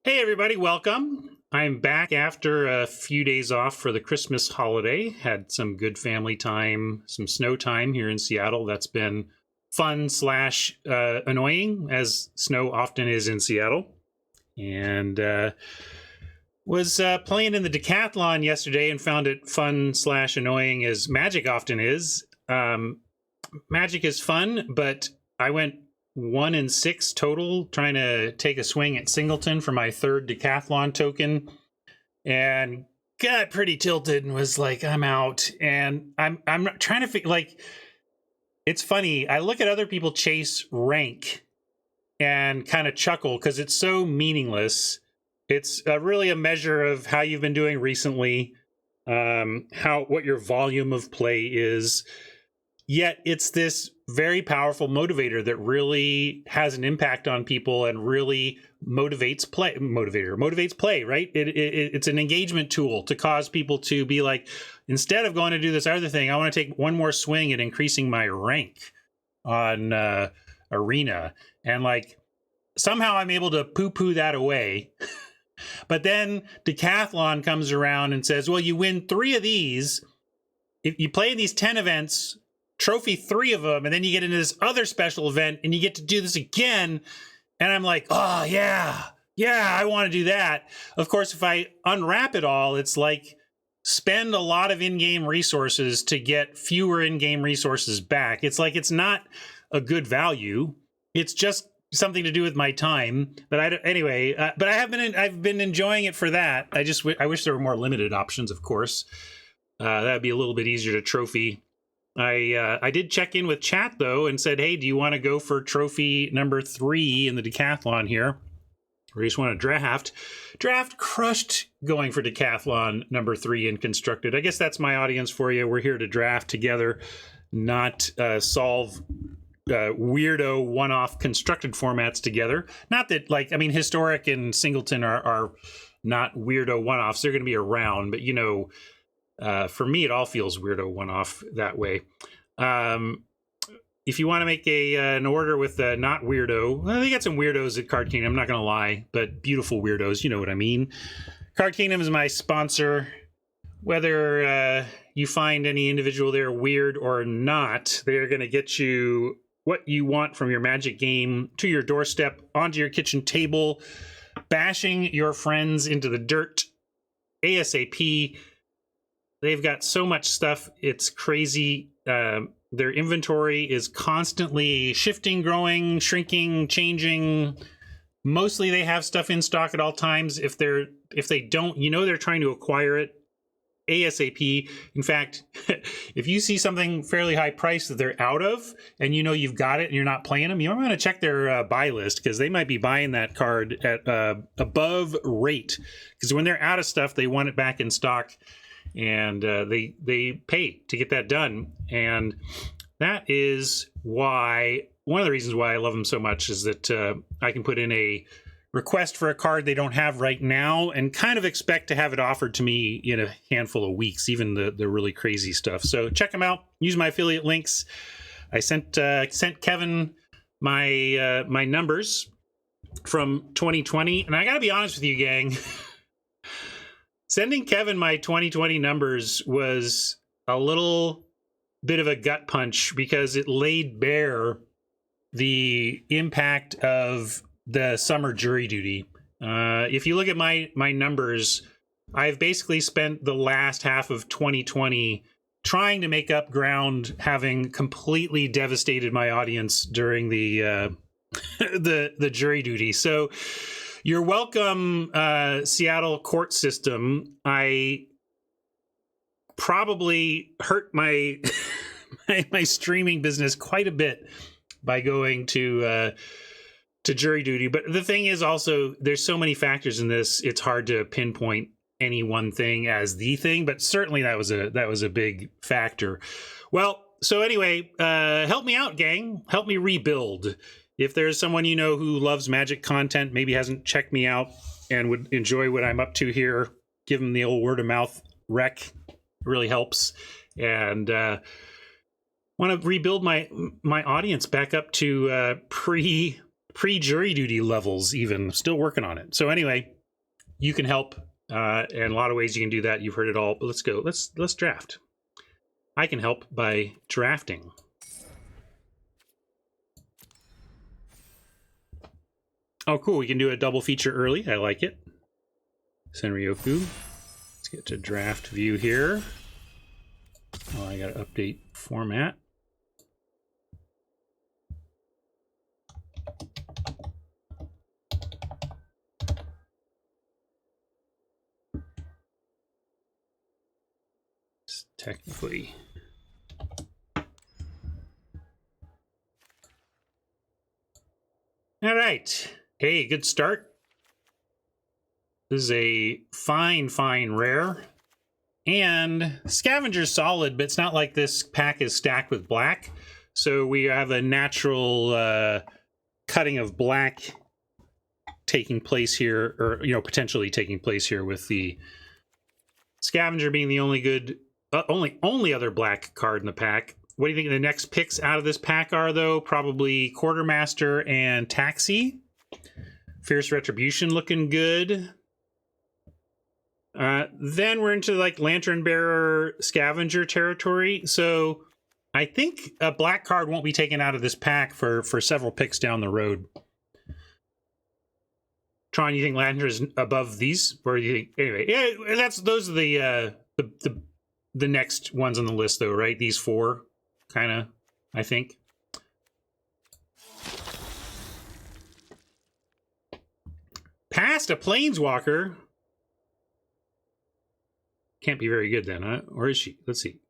Hey everybody, welcome. I'm back after a few days off for the Christmas holiday. Had some good family time, some snow time here in Seattle. That's been fun slash annoying, as snow often is in Seattle. And was playing in the decathlon yesterday and found it fun slash annoying, as Magic often is. Magic is fun, but I went 1-6 total trying to take a swing at Singleton for my third decathlon token, and got pretty tilted and was like, I'm out. And I'm trying to figure, like, it's funny, I look at other people chase rank and kind of chuckle because it's so meaningless. It's really a measure of how you've been doing recently, what your volume of play is. Yet it's this very powerful motivator that really has an impact on people and really motivates play, right? It's an engagement tool to cause people to be like, instead of going to do this other thing, I want to take one more swing at increasing my rank on Arena. And like, somehow I'm able to poo-poo that away. But then Decathlon comes around and says, well, you win 3 of these. If you play in these 10 events, trophy 3 of them, and then you get into this other special event and you get to do this again. And I'm like, oh yeah, I want to do that. Of course, if I unwrap it all, it's like spend a lot of in-game resources to get fewer in-game resources back. It's like, it's not a good value. It's just something to do with my time. But I've been enjoying it for that. I wish there were more limited options, of course. That'd be a little bit easier to trophy. I did check in with chat, though, and said, hey, do you want to go for trophy number 3 in the decathlon here? Or you just want to draft? Draft crushed going for decathlon number 3 in constructed. I guess that's my audience for you. We're here to draft together, not solve weirdo one-off constructed formats together. Not that, like, I mean, Historic and Singleton are not weirdo one-offs. They're going to be around, but, you know, for me, it all feels weirdo one-off that way. If you want to make an order with not weirdo, well, they got some weirdos at Card Kingdom, I'm not going to lie, but beautiful weirdos, you know what I mean. Card Kingdom is my sponsor. Whether you find any individual there weird or not, they're going to get you what you want from your Magic game to your doorstep, onto your kitchen table, bashing your friends into the dirt ASAP. They've got so much stuff, it's crazy. Their inventory is constantly shifting, growing, shrinking, changing. Mostly they have stuff in stock at all times. If they don't, you know they're trying to acquire it ASAP. In fact, if you see something fairly high price that they're out of and you know you've got it and you're not playing them, you might want to check their buy list, because they might be buying that card at above rate. Because when they're out of stuff, they want it back in stock. And they pay to get that done. And that is why, one of the reasons why I love them so much is that I can put in a request for a card they don't have right now and kind of expect to have it offered to me in a handful of weeks, even the really crazy stuff. So check them out. Use my affiliate links. I sent Kevin my numbers from 2020. And I got to be honest with you, gang. Sending Kevin my 2020 numbers was a little bit of a gut punch, because it laid bare the impact of the summer jury duty. If you look at my numbers, I've basically spent the last half of 2020 trying to make up ground, having completely devastated my audience during the jury duty. So you're welcome, Seattle court system. I probably hurt my my streaming business quite a bit by going to jury duty. But the thing is also, there's so many factors in this, it's hard to pinpoint any one thing as the thing, but certainly that was a big factor. Well, so anyway, help me out, gang. Help me rebuild. If there's someone you know who loves Magic content, maybe hasn't checked me out and would enjoy what I'm up to here, give them the old word of mouth rec. It really helps. And want to rebuild my audience back up to pre-jury duty levels even. Still working on it. So anyway, you can help, and a lot of ways you can do that. You've heard it all, but let's go. Let's draft. I can help by drafting. Oh, cool. We can do a double feature early. I like it. Senryoku. Let's get to draft view here. Oh, I got to update format. Technically. All right. Hey, good start. This is a fine rare. And Scavenger's solid, but it's not like this pack is stacked with black. So we have a natural cutting of black taking place here, or, you know, potentially taking place here with the Scavenger being the only good, only other black card in the pack. What do you think the next picks out of this pack are, though? Probably Quartermaster and Taxi. Fierce Retribution looking good. Then we're into like Lantern Bearer Scavenger territory. So I think a black card won't be taken out of this pack for several picks down the road. Tron, you think Lantern is above these? Or do you think, anyway, yeah, those are the next ones on the list, though, right? These four, kind of, I think. Past a Planeswalker. Can't be very good then, huh? Or is she? Let's see.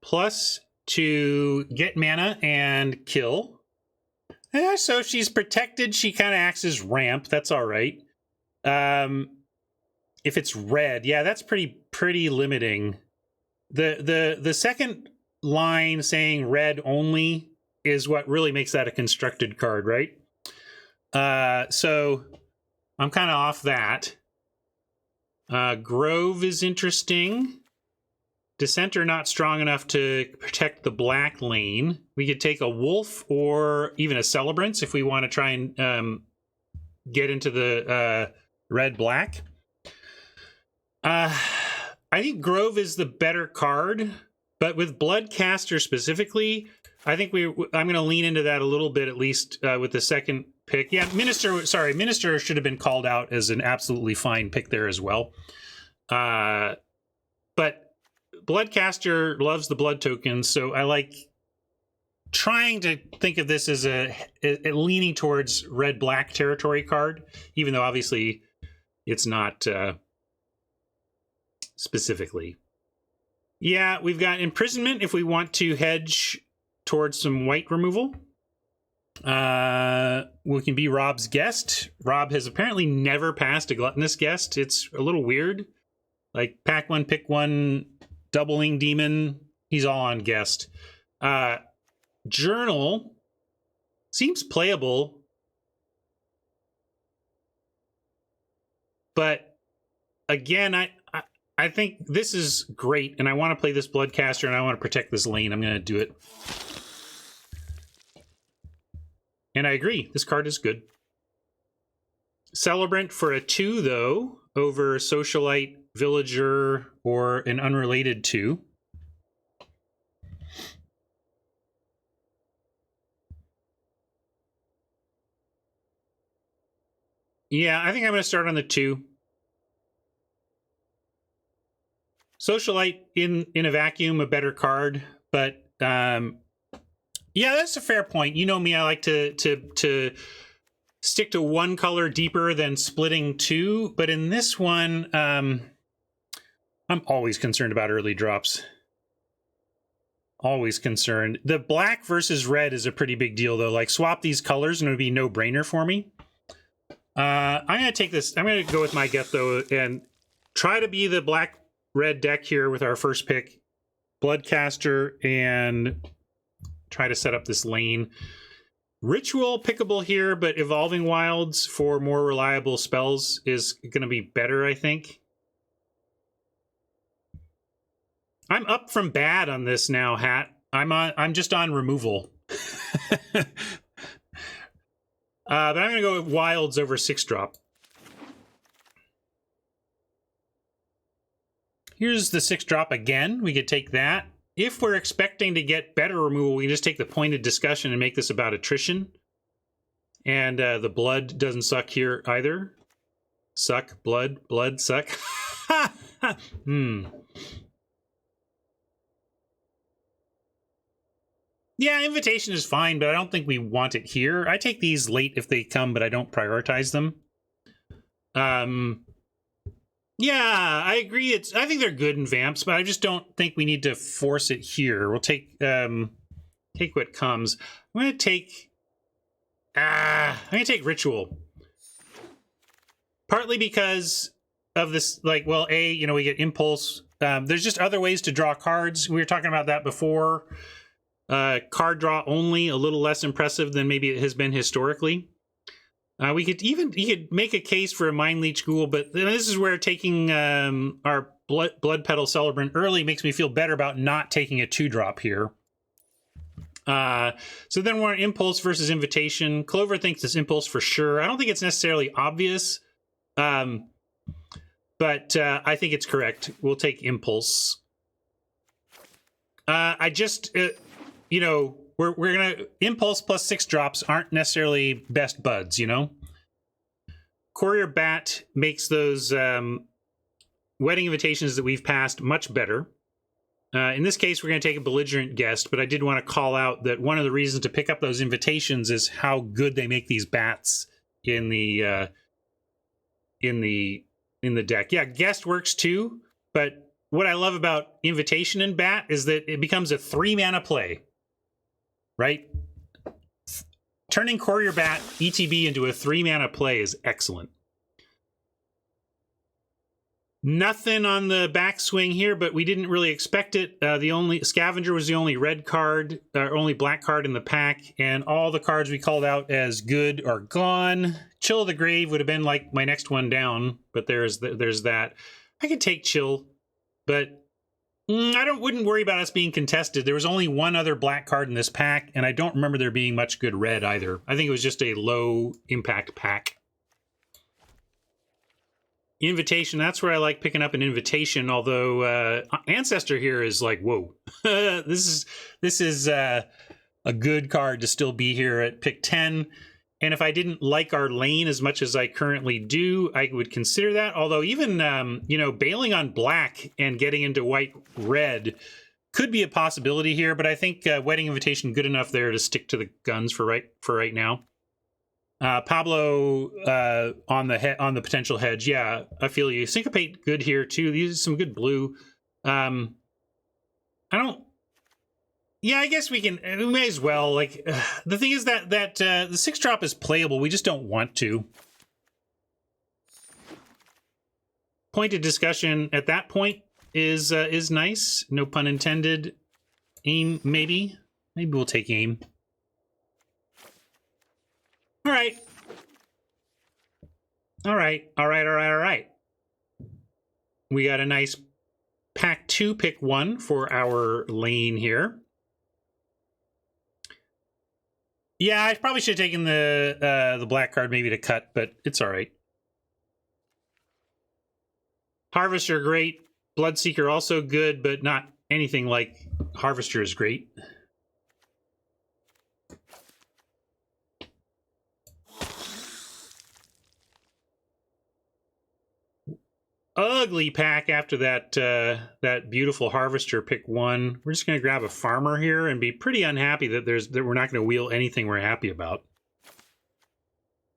Plus to get mana and kill. So if she's protected, she kind of acts as ramp. That's all right. If it's red, yeah, that's pretty limiting. The second line saying red only is what really makes that a constructed card, right? So I'm kind of off that. Grove is interesting. Dissenter not strong enough to protect the black lane. We could take a Wolf or even a Celebrance if we want to try and get into the red-black. I think Grove is the better card, but with Bloodcaster specifically, I think I'm going to lean into that a little bit, at least with the second pick. Yeah, Minister should have been called out as an absolutely fine pick there as well. But Bloodcaster loves the blood tokens, so I like trying to think of this as a leaning towards red-black territory card, even though obviously it's not specifically. Yeah, we've got Imprisonment if we want to hedge towards some white removal. We can be Rob's guest. Rob has apparently never passed a Gluttonous Guest. It's a little weird. Like, pack one, pick one, doubling demon. He's all on guest. Journal seems playable, but again, I think this is great, and I want to play this Bloodcaster, and I want to protect this lane. I'm going to do it. And I agree, this card is good. Celebrant for a 2, though, over Socialite, Villager, or an unrelated 2. Yeah, I think I'm going to start on the 2. Socialite in a vacuum, a better card, but yeah, that's a fair point. You know me, I like to stick to one color deeper than splitting 2, but in this one, I'm always concerned about early drops. Always concerned. The black versus red is a pretty big deal, though. Like, swap these colors and it would be no-brainer for me. I'm going to take this. I'm going to go with my gut, though, and try to be the black-red deck here with our first pick. Bloodcaster, and try to set up this lane. Ritual pickable here, but Evolving Wilds for more reliable spells is going to be better, I think. I'm up from bad on this now, Hat. I'm just on removal. But I'm going to go with wilds over 6-drop. Here's the 6-drop again. We could take that. If we're expecting to get better removal, we can just take the pointed discussion and make this about attrition. And the blood doesn't suck here either. Suck, blood, suck. Yeah, invitation is fine, but I don't think we want it here. I take these late if they come, but I don't prioritize them. Yeah, I agree. I think they're good in Vamps, but I just don't think we need to force it here. We'll take what comes. I'm gonna take Ritual. Partly because of this, like, well, we get Impulse. There's just other ways to draw cards. We were talking about that before. Card draw only, a little less impressive than maybe it has been historically. You could make a case for a Mind Leech Ghoul, but this is where taking our Blood Petal Celebrant early makes me feel better about not taking a 2-drop here. So then we're on Impulse versus Invitation. Clover thinks it's Impulse for sure. I don't think it's necessarily obvious, but I think it's correct. We'll take Impulse. We're gonna Impulse plus 6 drops aren't necessarily best buds, you know. Courier Bat makes those wedding invitations that we've passed much better. In this case, we're going to take a Belligerent Guest, but I did want to call out that one of the reasons to pick up those invitations is how good they make these bats in the deck. Yeah, Guest works too, but what I love about Invitation and Bat is that it becomes a 3-mana play. Right? Turning Courier Bat ETB into a 3-mana play is excellent. Nothing on the backswing here, but we didn't really expect it. The only Scavenger was the only red card, only black card in the pack, and all the cards we called out as good are gone. Chill of the Grave would have been like my next one down, but there's that. I could take Chill, but wouldn't worry about us being contested. There was only one other black card in this pack, and I don't remember there being much good red either. I think it was just a low impact pack. Invitation, that's where I like picking up an Invitation, although Ancestor here is like, whoa. This is a good card to still be here at pick 10. And if I didn't like our lane as much as I currently do, I would consider that. Although even, bailing on black and getting into white-red could be a possibility here. But I think Wedding Invitation good enough there to stick to the guns for right now. Pablo on the potential hedge. Yeah, I feel you. Syncopate good here too. These are some good blue. Yeah, I guess we may as well. Like, the thing is that the 6-drop is playable. We just don't want to. Pointed discussion at that point is nice. No pun intended. Aim, maybe. Maybe we'll take aim. All right. We got a nice pack 2, pick 1 for our lane here. Yeah, I probably should have taken the black card maybe to cut, but it's all right. Harvester, great. Bloodseeker also good, but not anything like Harvester is great. Ugly pack after that beautiful Harvester pick 1. We're just going to grab a Farmer here and be pretty unhappy that we're not going to wheel anything we're happy about.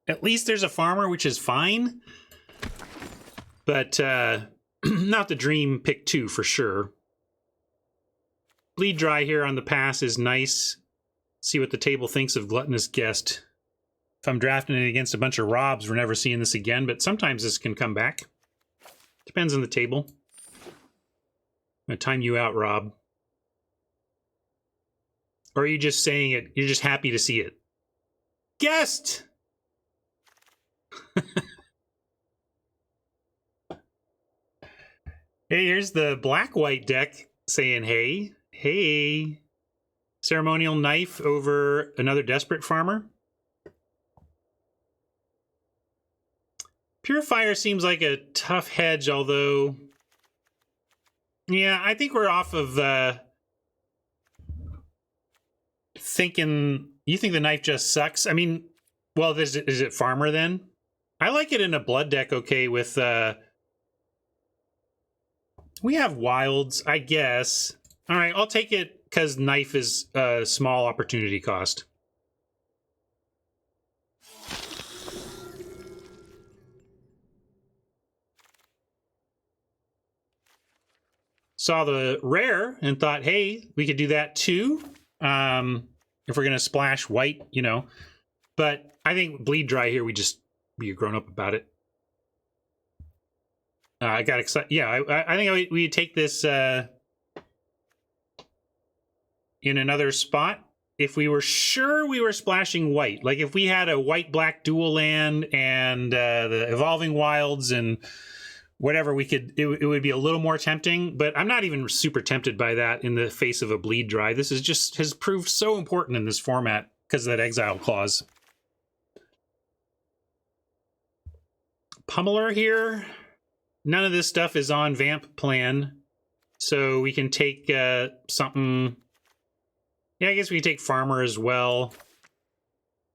At least there's a Farmer, which is fine, but not the dream pick 2 for sure. Bleed Dry here on the pass is nice. See what the table thinks of Gluttonous Guest. If I'm drafting it against a bunch of Robs, we're never seeing this again, but sometimes this can come back. Depends on the table. I'm going to time you out, Rob. Or are you just saying it? You're just happy to see it. Guest! Hey, here's the black-white deck saying, hey, hey. Ceremonial Knife over another Desperate Farmer. Purifier seems like a tough hedge, although... Yeah, I think we're off of thinking... You think the knife just sucks? I mean, well, is it farmer then? I like it in a blood deck, okay, with... We have wilds, I guess. All right, I'll take it because knife is a small opportunity cost. Saw the rare and thought, hey, we could do that too. If we're going to splash white, you know. But I think bleed dry here, we be grown up about it. I got excited. Yeah, I think we'd take this in another spot if we were sure we were splashing white. Like if we had a white-black dual land and the Evolving Wilds and whatever, we could, it would be a little more tempting, but I'm not even super tempted by that in the face of a bleed dry. This is just has proved so important in this format because of that exile clause. Pummeler here. None of this stuff is on Vamp plan, so we can take something. Yeah, I guess we can take Farmer as well.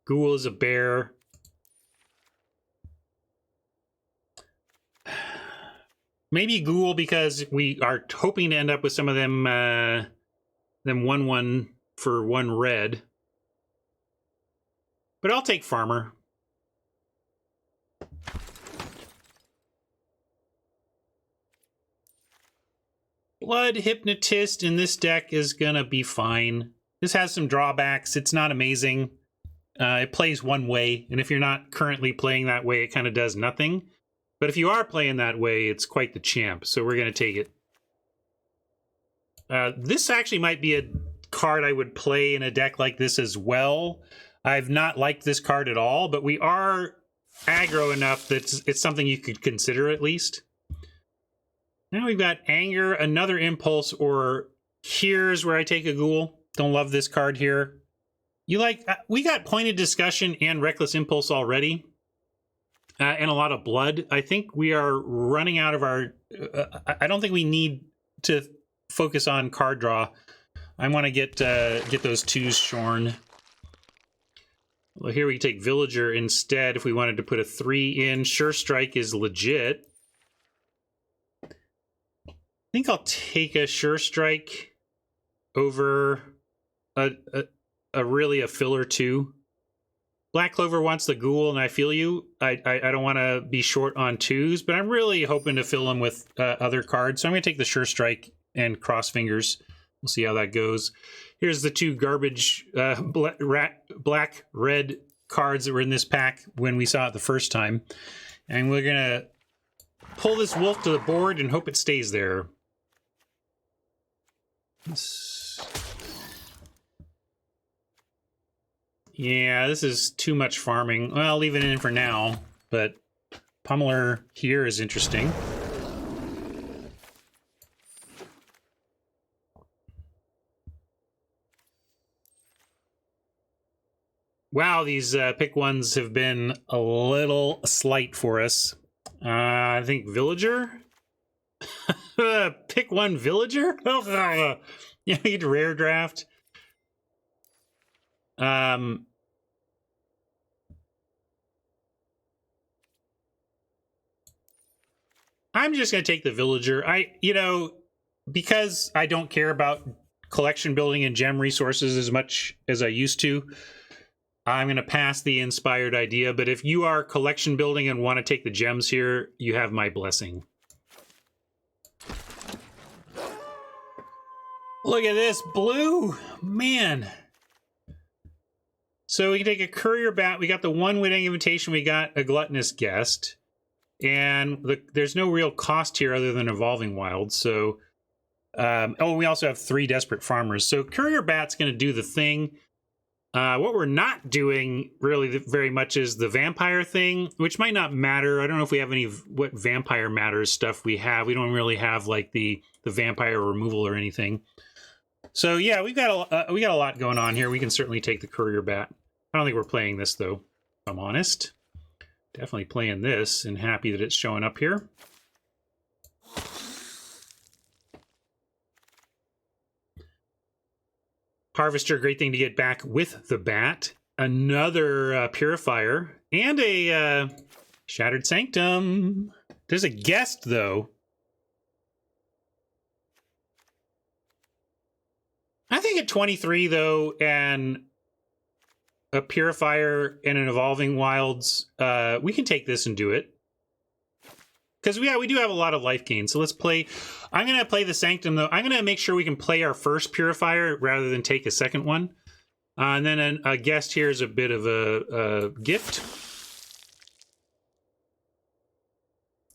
Ghoul is a bear. Maybe Ghoul because we are hoping to end up with some of them 1/1 for 1 red. But I'll take Farmer. Blood Hypnotist in this deck is gonna be fine. This has some drawbacks. It's not amazing. It plays one way, and if you're not currently playing that way, it kind of does nothing. But if you are playing that way, it's quite the champ, so we're going to take it. This actually might be a card I would play in a deck like this as well. I've not liked this card at all, but we are aggro enough that it's something you could consider at least. Now we've got Anger, another Impulse, or here's where I take a Ghoul. Don't love this card here. You like, we got Pointed Discussion and Reckless Impulse already. And a lot of blood. I think we are running out of our... I don't think we need to focus on card draw. I want to get those 2s shorn. Well, here we take Villager instead if we wanted to put a 3 in. Sure Strike is legit. I think I'll take a Sure Strike over really a filler 2. Black Clover wants the Ghoul, and I feel you. I don't want to be short on 2s, but I'm really hoping to fill them with other cards. So I'm going to take the Sure Strike and Cross Fingers. We'll see how that goes. Here's the 2 garbage black-red cards that were in this pack when we saw it the first time. And we're going to pull this wolf to the board and hope it stays there. Yeah, this is too much farming. Well, I'll leave it in for now, but Pummeler here is interesting. Wow, these pick ones have been a little slight for us. I think Villager? Pick 1 Villager? Yeah, you get rare draft. I'm just going to take the Villager. Because I don't care about collection building and gem resources as much as I used to, I'm going to pass the inspired idea. But if you are collection building and want to take the gems here, you have my blessing. Look at this blue, man. So we can take a Courier Bat. We got the 1 Wedding Invitation. We got a Gluttonous Guest. And there's no real cost here other than Evolving Wilds. So, we also have 3 Desperate Farmers. So Courier Bat's going to do the thing. What we're not doing really very much is the Vampire thing, which might not matter. I don't know if we have any what Vampire matters stuff we have. We don't really have like the Vampire removal or anything. So yeah, we got a lot going on here. We can certainly take the Courier Bat. I don't think we're playing this though, if I'm honest. Definitely playing this and happy that it's showing up here. Harvester, great thing to get back with the bat. Another Purifier and a Shattered Sanctum. There's a guest, though. I think at 23, though, and a Purifier and an Evolving Wilds, we can take this and do it. Because, yeah, we do have a lot of life gain. So let's play. I'm going to play the Sanctum, though. I'm going to make sure we can play our first Purifier rather than take a second one. And then a guest here is a bit of a gift.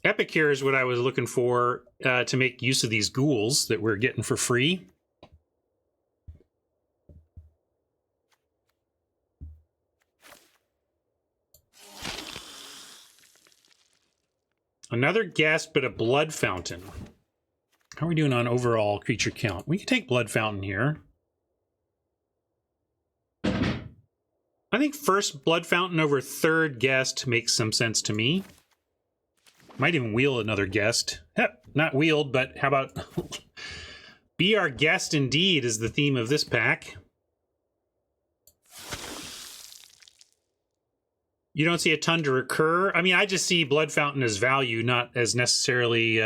Epicure is what I was looking for to make use of these ghouls that we're getting for free. Another guest, but a Blood Fountain. How are we doing on overall creature count? We can take Blood Fountain here. I think first Blood Fountain over third guest makes some sense to me. Might even wheel another guest. Not wheeled, but how about be our guest indeed is the theme of this pack. You don't see a ton to recur. I mean, I just see Blood Fountain as value, not as necessarily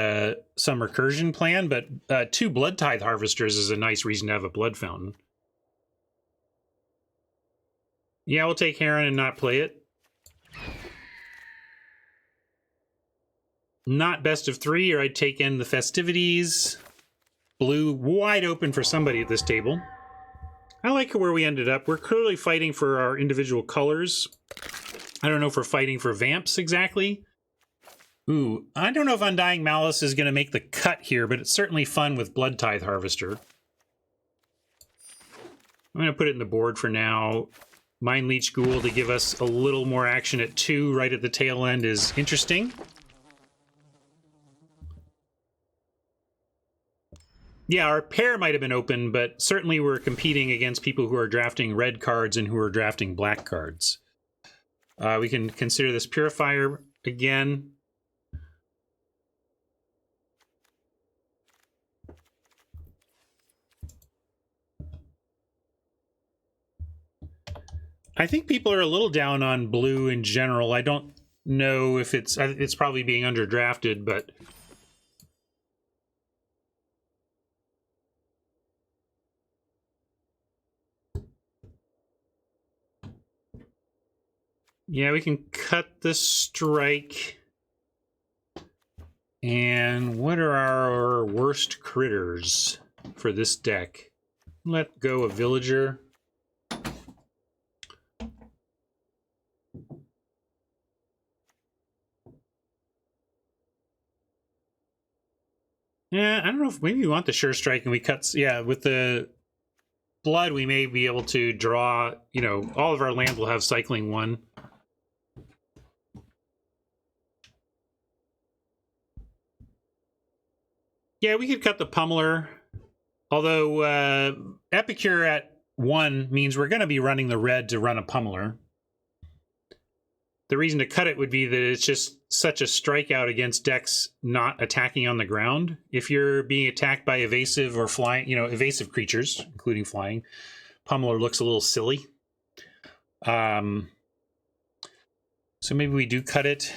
some recursion plan, but 2 Blood Tithe Harvesters is a nice reason to have a Blood Fountain. Yeah, we'll take Heron and not play it. Not best of 3, or I'd take in the Festivities. Blue wide open for somebody at this table. I like where we ended up. We're clearly fighting for our individual colors. I don't know if we're fighting for Vamps exactly. Ooh, I don't know if Undying Malice is going to make the cut here, but it's certainly fun with Blood Tithe Harvester. I'm going to put it in the board for now. Mind Leech Ghoul to give us a little more action at 2 right at the tail end is interesting. Yeah, our pair might have been open, but certainly we're competing against people who are drafting red cards and who are drafting black cards. We can consider this Purifier again. I think people are a little down on blue in general. I don't know if it's probably being underdrafted, but yeah, we can cut the strike. And what are our worst critters for this deck? Let go of Villager. Yeah, I don't know if maybe we want the Sure Strike and we cut. Yeah, with the blood, we may be able to draw, you know, all of our land will have cycling 1. Yeah, we could cut the Pummeler. Although Epicure at 1 means we're going to be running the red to run a Pummeler. The reason to cut it would be that it's just such a strikeout against decks not attacking on the ground. If you're being attacked by evasive or flying, you know, evasive creatures, including flying, Pummeler looks a little silly. So maybe we do cut it.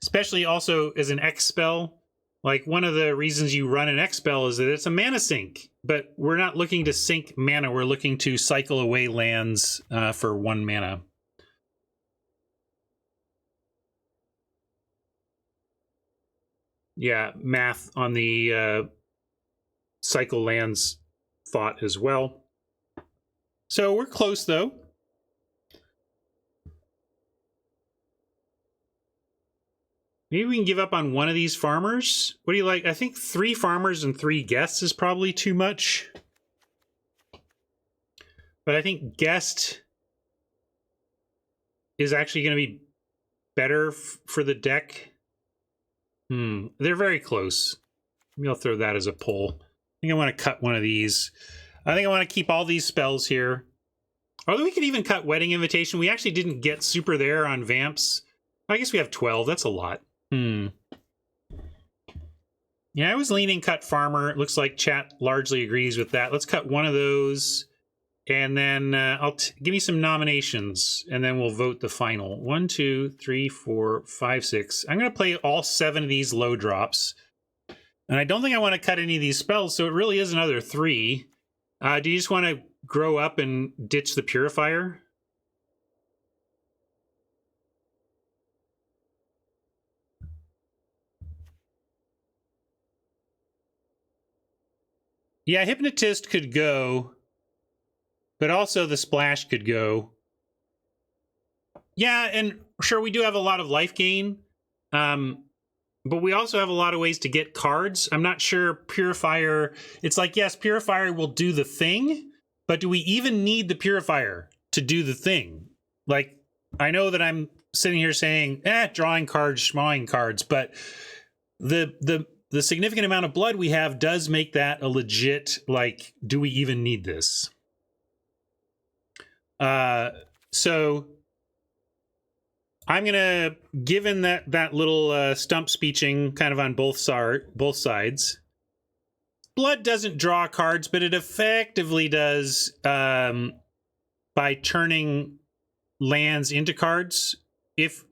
Especially also as an X spell. Like, one of the reasons you run an X spell is that it's a mana sink. But we're not looking to sink mana. We're looking to cycle away lands for 1 mana. Yeah, math on the cycle lands thought as well. So we're close, though. Maybe we can give up on one of these farmers. What do you like? I think 3 farmers and 3 guests is probably too much. But I think guest is actually going to be better for the deck. They're very close. Maybe I'll throw that as a poll. I think I want to cut one of these. I think I want to keep all these spells here. Although we could even cut Wedding Invitation. We actually didn't get super there on Vamps. I guess we have 12. That's a lot. Yeah, I was leaning cut farmer. It looks like chat largely agrees with that. Let's cut one of those, and then give me some nominations, and then we'll vote the final. 1, 2, 3, 4, 5, 6. I'm going to play all 7 of these low drops, and I don't think I want to cut any of these spells, so it really is another 3. Do you just want to grow up and ditch the Purifier? Yeah, Hypnotist could go, but also the Splash could go. Yeah, and sure, we do have a lot of life gain, but we also have a lot of ways to get cards. I'm not sure Purifier... It's like, yes, Purifier will do the thing, but do we even need the Purifier to do the thing? Like, I know that I'm sitting here saying, drawing cards, schmawing cards, but the significant amount of blood we have does make that a legit, like, do we even need this? So I'm gonna, given that little stump speeching kind of on both sides, blood doesn't draw cards, but it effectively does by turning lands into cards. If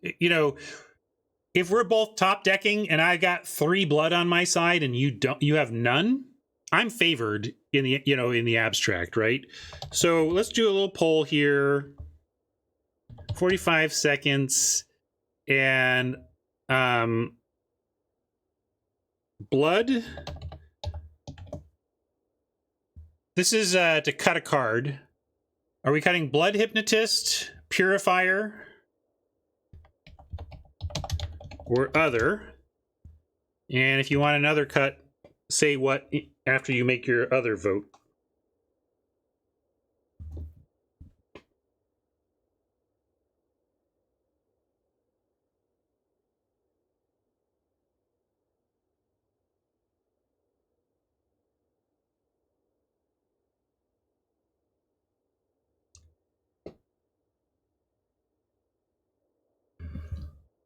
we're both top decking and I got 3 blood on my side and you have none, I'm favored in the in the abstract, right? So let's do a little poll here. 45 seconds, and blood. This is to cut a card. Are we cutting Blood, Hypnotist, Purifier, or other? And if you want another cut, say what after you make your other vote.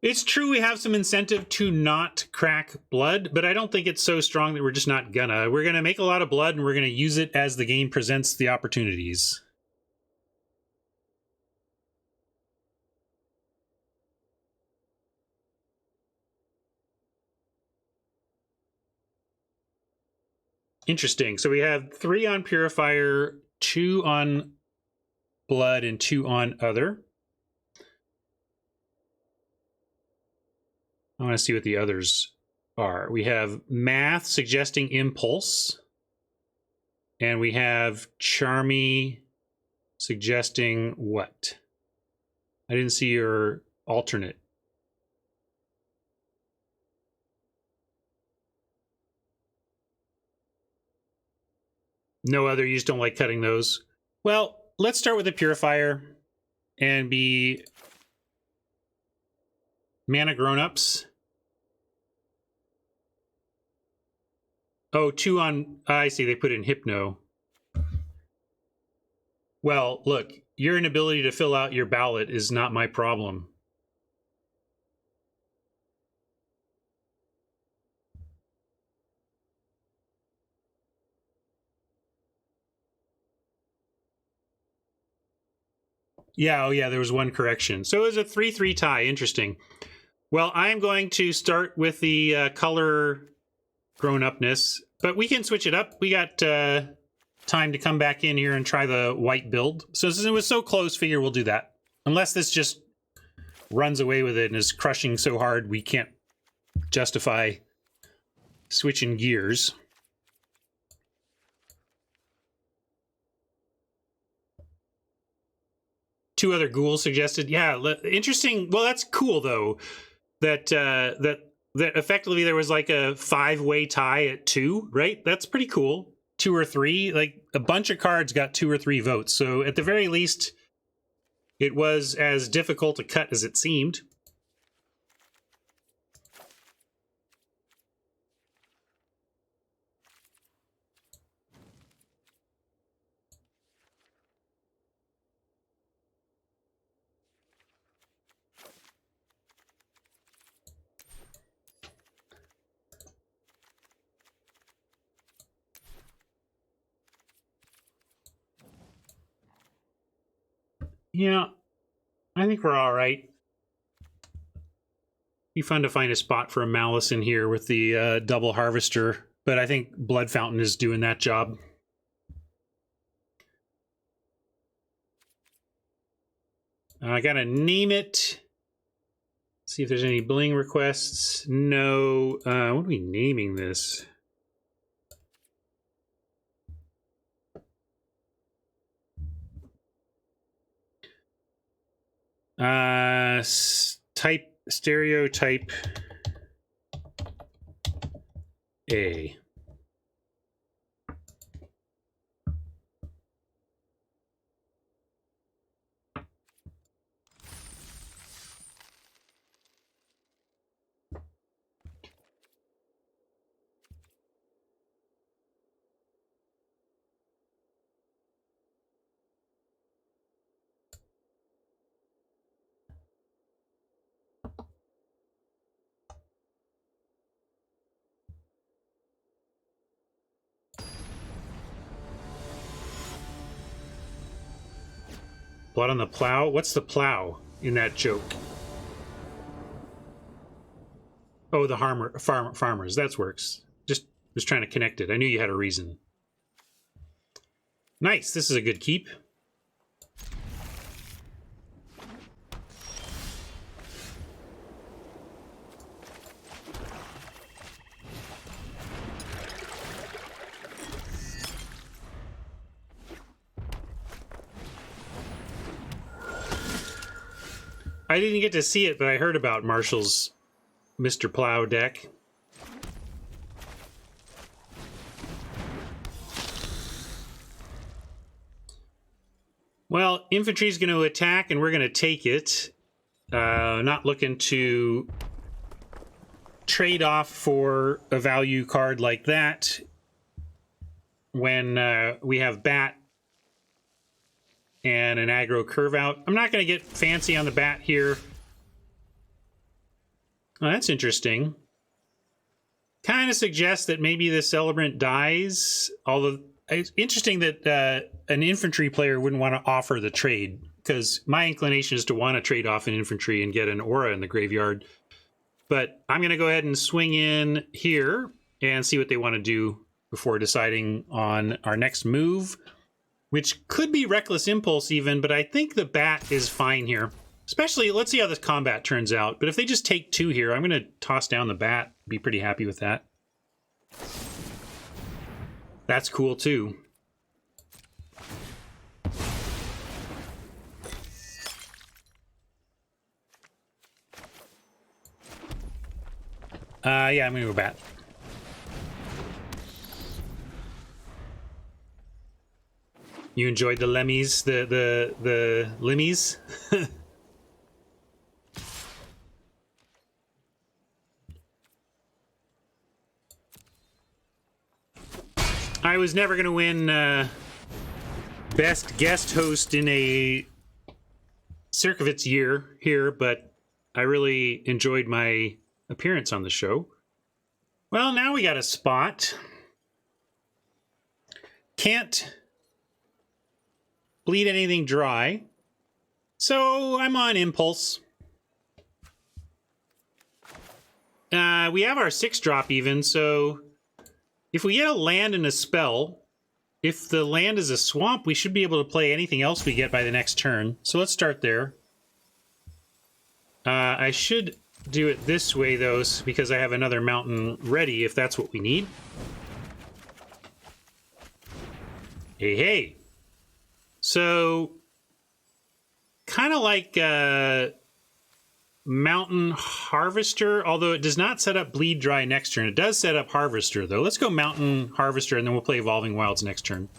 It's true we have some incentive to not crack blood, but I don't think it's so strong that we're just not gonna. We're gonna make a lot of blood, and we're gonna use it as the game presents the opportunities. Interesting. So we have 3 on Purifier, 2 on blood, and 2 on other. I want to see what the others are. We have Math suggesting Impulse. And we have Charmy suggesting what? I didn't see your alternate. No other, you just don't like cutting those? Well, let's start with the Purifier and be Mana Grown-Ups. Oh, 2 on... I see, they put in Hypno. Well, look, your inability to fill out your ballot is not my problem. Yeah, oh yeah, there was one correction. So it was a 3-3 tie. Interesting. Well, I'm going to start with the color grown-upness, but we can switch it up. We got time to come back in here and try the white build. So since it was so close, figure we'll do that. Unless this just runs away with it and is crushing so hard we can't justify switching gears. Two other ghouls suggested. Yeah, interesting. Well, that's cool though. That effectively there was like a 5-way tie at 2, right? That's pretty cool. 2 or 3, like a bunch of cards got 2 or 3 votes. So at the very least, it was as difficult to cut as it seemed. Yeah, I think we're all right. Be fun to find a spot for a Malice in here with the double harvester, but I think Blood Fountain is doing that job. I gotta name it. See if there's any bling requests. No. What are we naming this? Stereotype A. Blood on the plow? What's the plow in that joke? Oh, the farmers. That works. Just was trying to connect it. I knew you had a reason. Nice. This is a good keep. I didn't get to see it, but I heard about Marshall's Mr. Plow deck. Well, infantry's going to attack, and we're going to take it. Not looking to trade off for a value card like that when we have Bat and an aggro curve out. I'm not going to get fancy on the Bat here. Oh, that's interesting. Kind of suggests that maybe the Celebrant dies, although it's interesting that an infantry player wouldn't want to offer the trade, because my inclination is to want to trade off an infantry and get an aura in the graveyard. But I'm going to go ahead and swing in here and see what they want to do before deciding on our next move, which could be Reckless Impulse even, but I think the Bat is fine here. Especially, let's see how this combat turns out. But if they just take 2 here, I'm going to toss down the Bat. Be pretty happy with that. That's cool, too. Yeah, I'm going to go Bat. You enjoyed the lemmies? The limmies? I was never going to win best guest host in a Circovitz year here, but I really enjoyed my appearance on the show. Well, now we got a spot. Can't bleed anything dry, so I'm on Impulse. We have our 6-drop even, so if we get a land and a spell, if the land is a swamp, we should be able to play anything else we get by the next turn. So let's start there. I should do it this way, though, because I have another mountain ready if that's what we need. Hey, hey. So, kind of like Mountain Harvester, although it does not set up Bleed Dry next turn. It does set up Harvester, though. Let's go Mountain Harvester, and then we'll play Evolving Wilds next turn.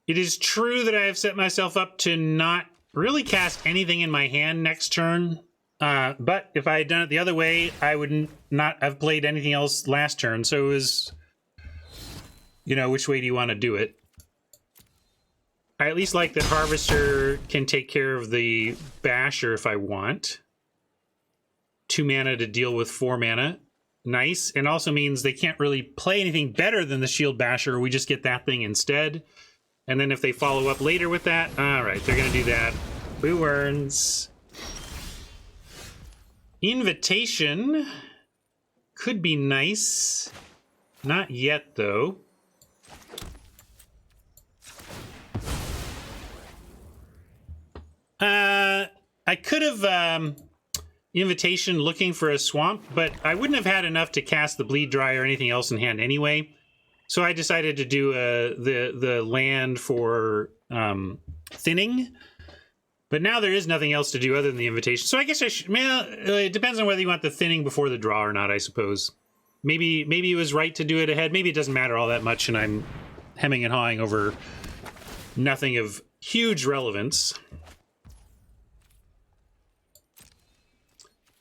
It is true that I have set myself up to not really cast anything in my hand next turn. But if I had done it the other way, I would not have played anything else last turn. So it was, you know, which way do you want to do it? I at least like that Harvester can take care of the Basher if I want. 2 mana to deal with 4 mana. Nice. And also means they can't really play anything better than the Shield Basher. We just get that thing instead. And then if they follow up later with that, all right, they're going to do that. Who earns? Invitation could be nice. Not yet, though. I could have Invitation looking for a swamp, but I wouldn't have had enough to cast the Bleed Dry or anything else in hand anyway. So I decided to do the land for thinning. But now there is nothing else to do other than the Invitation. So I guess I should... Well, it depends on whether you want the thinning before the draw or not, I suppose. Maybe it was right to do it ahead. Maybe it doesn't matter all that much, and I'm hemming and hawing over nothing of huge relevance.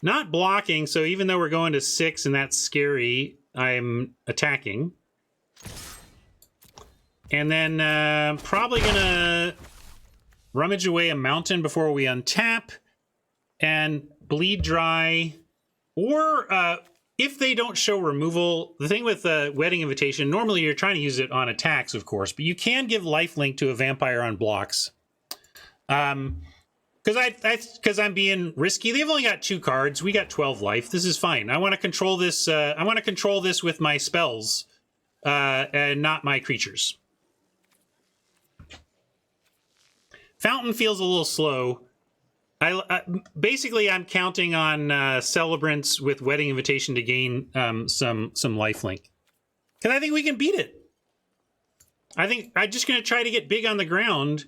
Not blocking, so even though we're going to 6 and that's scary, I'm attacking. And then probably going to rummage away a mountain before we untap and Bleed Dry. Or if they don't show removal, the thing with Wedding Invitation, normally you're trying to use it on attacks, of course, but you can give lifelink to a vampire on blocks. Because I'm being risky. They've only got 2 cards. We got 12 life. This is fine. I want to control this. I want to control this with my spells, and not my creatures. Fountain feels a little slow. Basically, I'm counting on Celebrants with Wedding Invitation to gain some lifelink, because I think we can beat it. I think I'm just going to try to get big on the ground.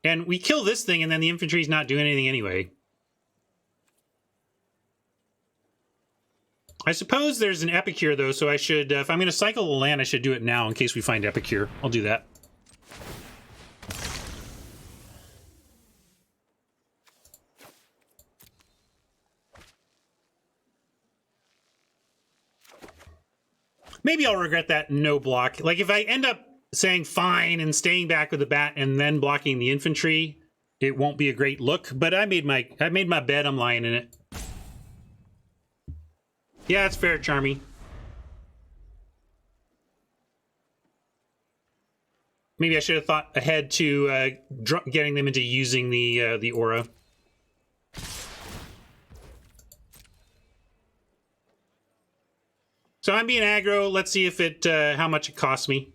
And we kill this thing, and then the infantry's not doing anything anyway. I suppose there's an Epicure, though, so I should... if I'm going to cycle the land, I should do it now in case we find Epicure. I'll do that. Maybe I'll regret that no block. Like, if I end up saying fine and staying back with the bat and then blocking the infantry, it won't be a great look, but I made my bed. I'm lying in it. Yeah, that's fair, Charmy. Maybe I should have thought ahead to getting them into using the aura. So I'm being aggro. Let's see if it how much it costs me.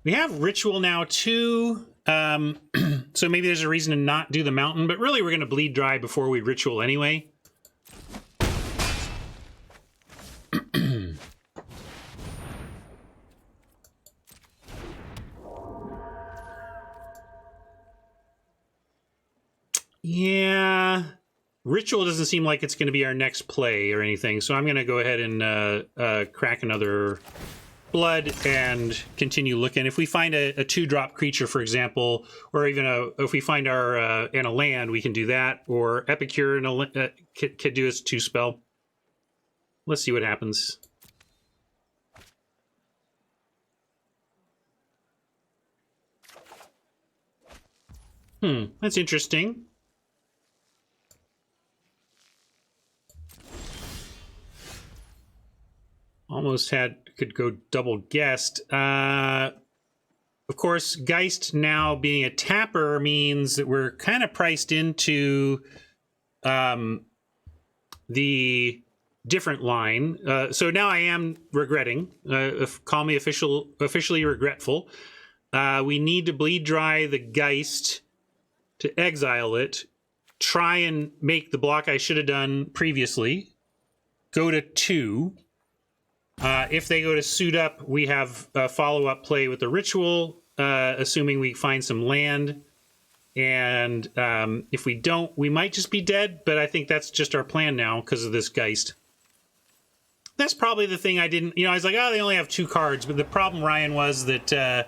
We have Ritual now, too, so maybe there's a reason to not do the mountain, but really we're going to Bleed Dry before we Ritual anyway. Yeah, Ritual doesn't seem like it's going to be our next play or anything, so I'm going to go ahead and crack another... Blood and continue looking. If we find a 2-drop creature, for example, or even if we find our in a land, we can do that. Or Epicure could do us 2 spell. Let's see what happens. That's interesting. Almost could go double guessed. Of course, Geist now being a tapper means that we're kind of priced into the different line. So now I am regretting. Call me officially regretful. We need to Bleed Dry the Geist to exile it. Try and make the block I should have done previously. Go to 2. If they go to Suit Up, we have a follow-up play with the Ritual, assuming we find some land. And if we don't, we might just be dead, but I think that's just our plan now because of this Geist. That's probably the thing I didn't... I was like, oh, they only have 2 cards. But the problem, Ryan, was that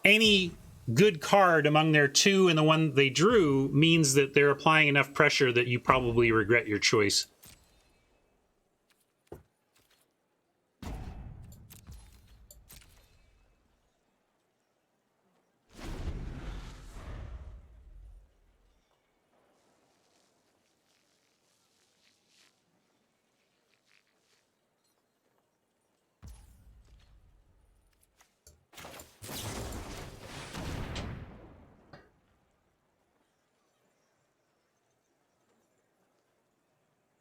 any good card among their two and the one they drew means that they're applying enough pressure that you probably regret your choice.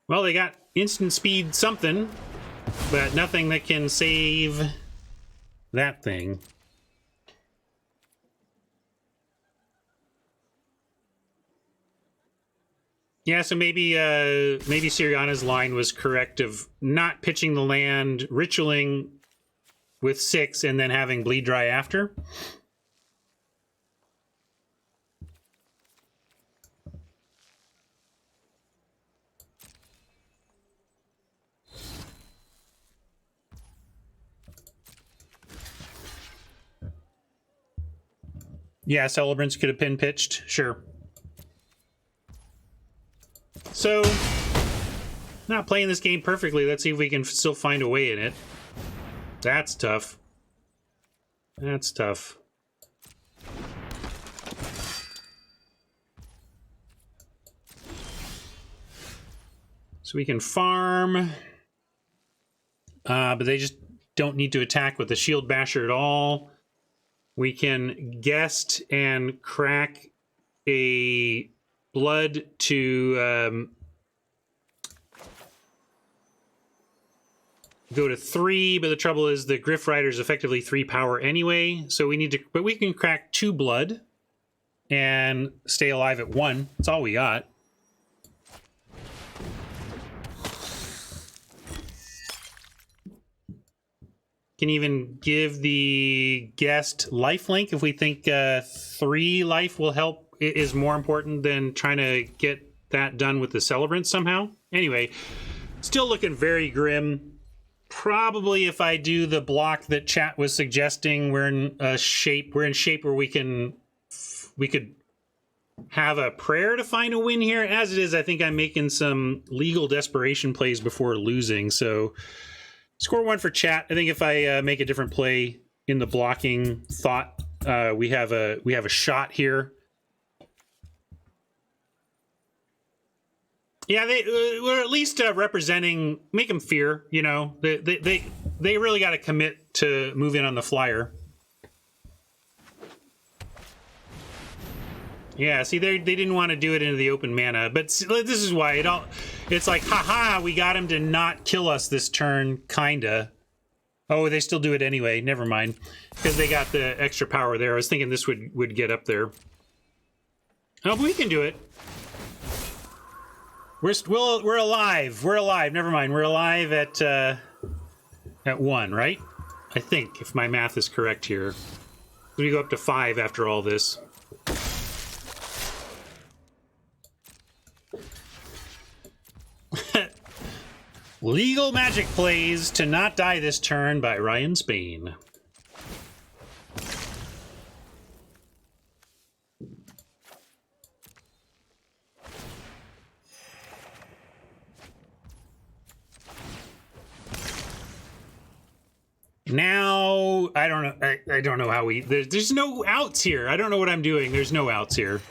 Well, they got instant speed something, but nothing that can save that thing. Yeah, so maybe Siriana's line was correct of not pitching the land, ritualing with 6, and then having bleed dry after. Yeah, Celebrants could have pin pitched, sure. So, not playing this game perfectly. Let's see if we can still find a way in it. That's tough. That's tough. So we can farm. But they just don't need to attack with the Shield Basher at all. We can guest and crack a blood to go to 3, but the trouble is the Griff Rider is effectively 3 power anyway, so we need to, but we can crack 2 blood and stay alive at 1. That's all we got. Can even give the guest lifelink if we think 3 life will help, is more important than trying to get that done with the Celebrant somehow. Anyway, still looking very grim. Probably if I do the block that chat was suggesting, we're in shape where we could have a prayer to find a win here. As it is, I think I'm making some legal desperation plays before losing, so score 1 for chat. I think if I make a different play in the blocking thought, we have a shot here. Yeah, we're at least representing, make them fear. You know, they really got to commit to move in on the flyer. Yeah, see, they didn't want to do it into the open mana, but this is why it's like, haha, we got him to not kill us this turn, kinda. Oh, they still do it anyway. Never mind, because they got the extra power there. I was thinking this would get up there. Oh, but we can do it. We're alive. We're alive. Never mind. We're alive at 1, right? I think, if my math is correct here. We go up to 5 after all this. Legal Magic plays to not die this turn by Ryan Spain. Now, I don't know. I don't know how there's no outs here. I don't know what I'm doing. There's no outs here.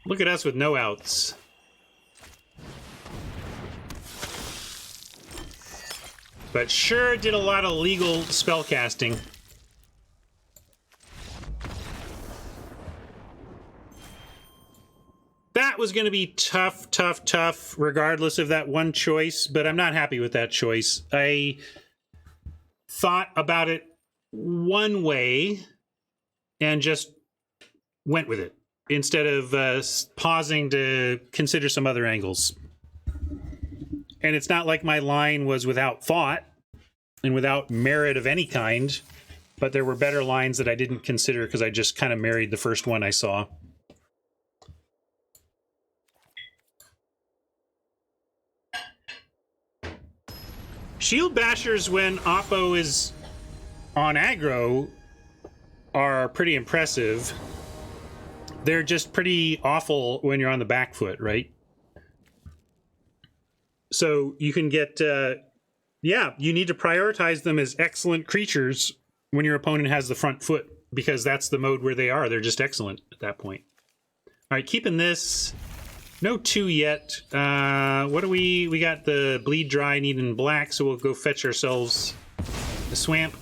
Look at us with no outs. But sure did a lot of legal spell casting. That was going to be tough, tough, tough, regardless of that one choice, but I'm not happy with that choice. I thought about it one way and just went with it, instead of pausing to consider some other angles. And it's not like my line was without thought and without merit of any kind, but there were better lines that I didn't consider because I just kind of married the first one I saw. Shield Bashers, when Oppo is on aggro, are pretty impressive. They're just pretty awful when you're on the back foot, right? So you can get, yeah, you need to prioritize them as excellent creatures when your opponent has the front foot, because that's the mode where they are. They're just excellent at that point. All right, keeping this. No 2 yet. What do we got the Bleed Dry needing black, so we'll go fetch ourselves the Swamp.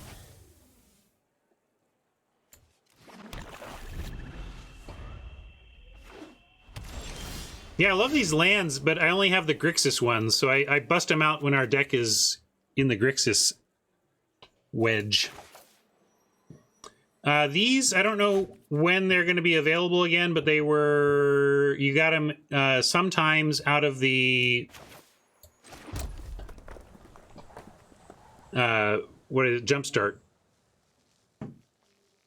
Yeah, I love these lands, but I only have the Grixis ones, so I bust them out when our deck is in the Grixis wedge. These, I don't know when they're going to be available again, but they were... You got them sometimes out of the... what is it? Jumpstart.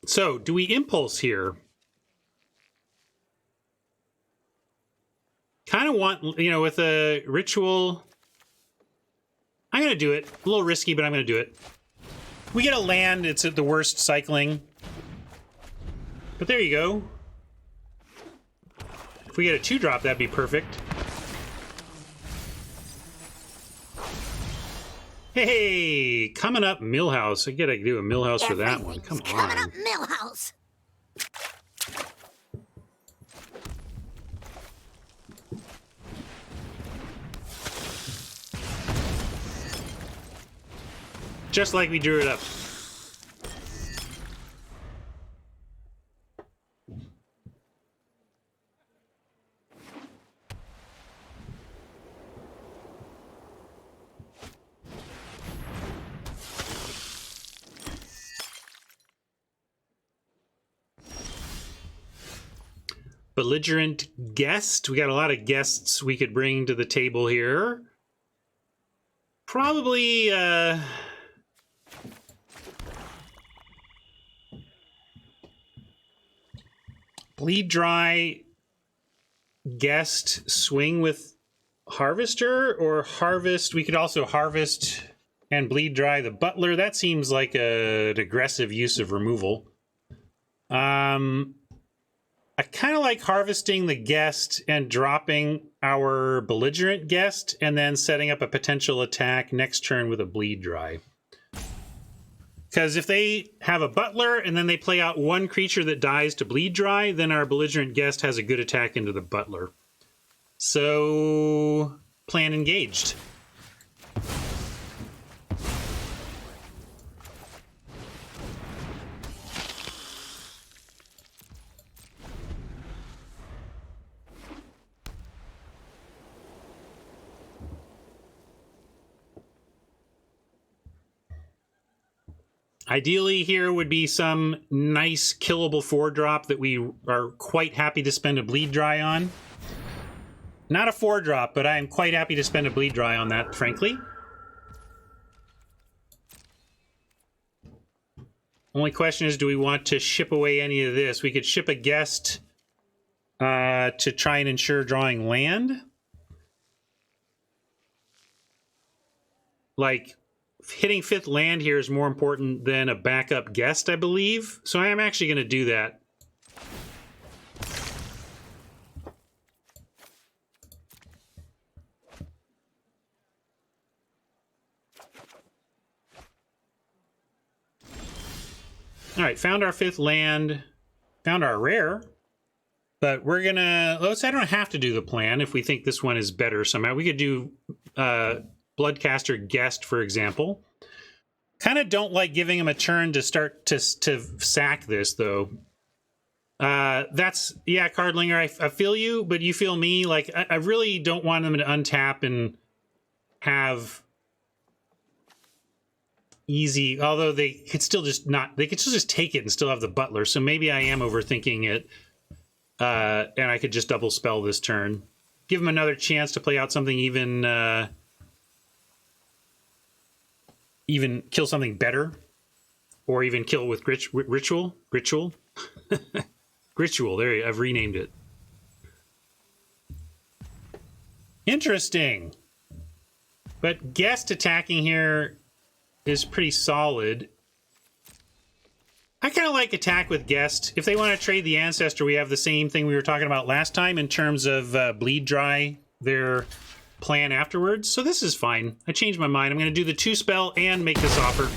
So, do we Impulse here? Kind of want, you know, with a Ritual... I'm going to do it. A little risky, but I'm going to do it. We get a land, it's at the worst cycling. But there you go. If we get a 2-drop, that'd be perfect. Hey, coming up Millhouse. I gotta do a Millhouse for that one. Come on. Coming up Millhouse. Just like we drew it up. Belligerent guest. We got a lot of guests we could bring to the table here. Probably, Bleed Dry, guest, swing with Harvester, or harvest. We could also harvest and Bleed Dry the Butler. That seems like an aggressive use of removal. I kind of like harvesting the guest and dropping our belligerent guest and then setting up a potential attack next turn with a Bleed Dry. Because if they have a Butler and then they play out one creature that dies to Bleed Dry, then our belligerent guest has a good attack into the Butler. So, plan engaged. Ideally, here would be some nice killable 4-drop that we are quite happy to spend a Bleed Dry on. Not a 4-drop, but I am quite happy to spend a Bleed Dry on that, frankly. Only question is, do we want to ship away any of this? We could ship a guest to try and ensure drawing land. Like... hitting 5th land here is more important than a backup guest, I believe. So I am actually going to do that. All right, found our 5th land, found our rare. But we're going to... I don't have to do the plan if we think this one is better somehow. We could do... Bloodcaster Guest, for example. Kind of don't like giving him a turn to start to sack this, though. That's... Yeah, Cardlinger, I feel you, but you feel me. Like, I really don't want them to untap and have easy... Although they could still just not... They could still just take it and still have the Butler, so maybe I am overthinking it. And I could just double spell this turn. Give him another chance to play out something even kill something better, or even kill with ritual. Ritual. There, I've renamed it. Interesting. But guest attacking here is pretty solid. I kind of like attack with guest. If they want to trade the ancestor, we have the same thing we were talking about last time in terms of bleed dry their plan afterwards. So this is fine. I changed my mind. I'm going to do the 2 spell and make this offer.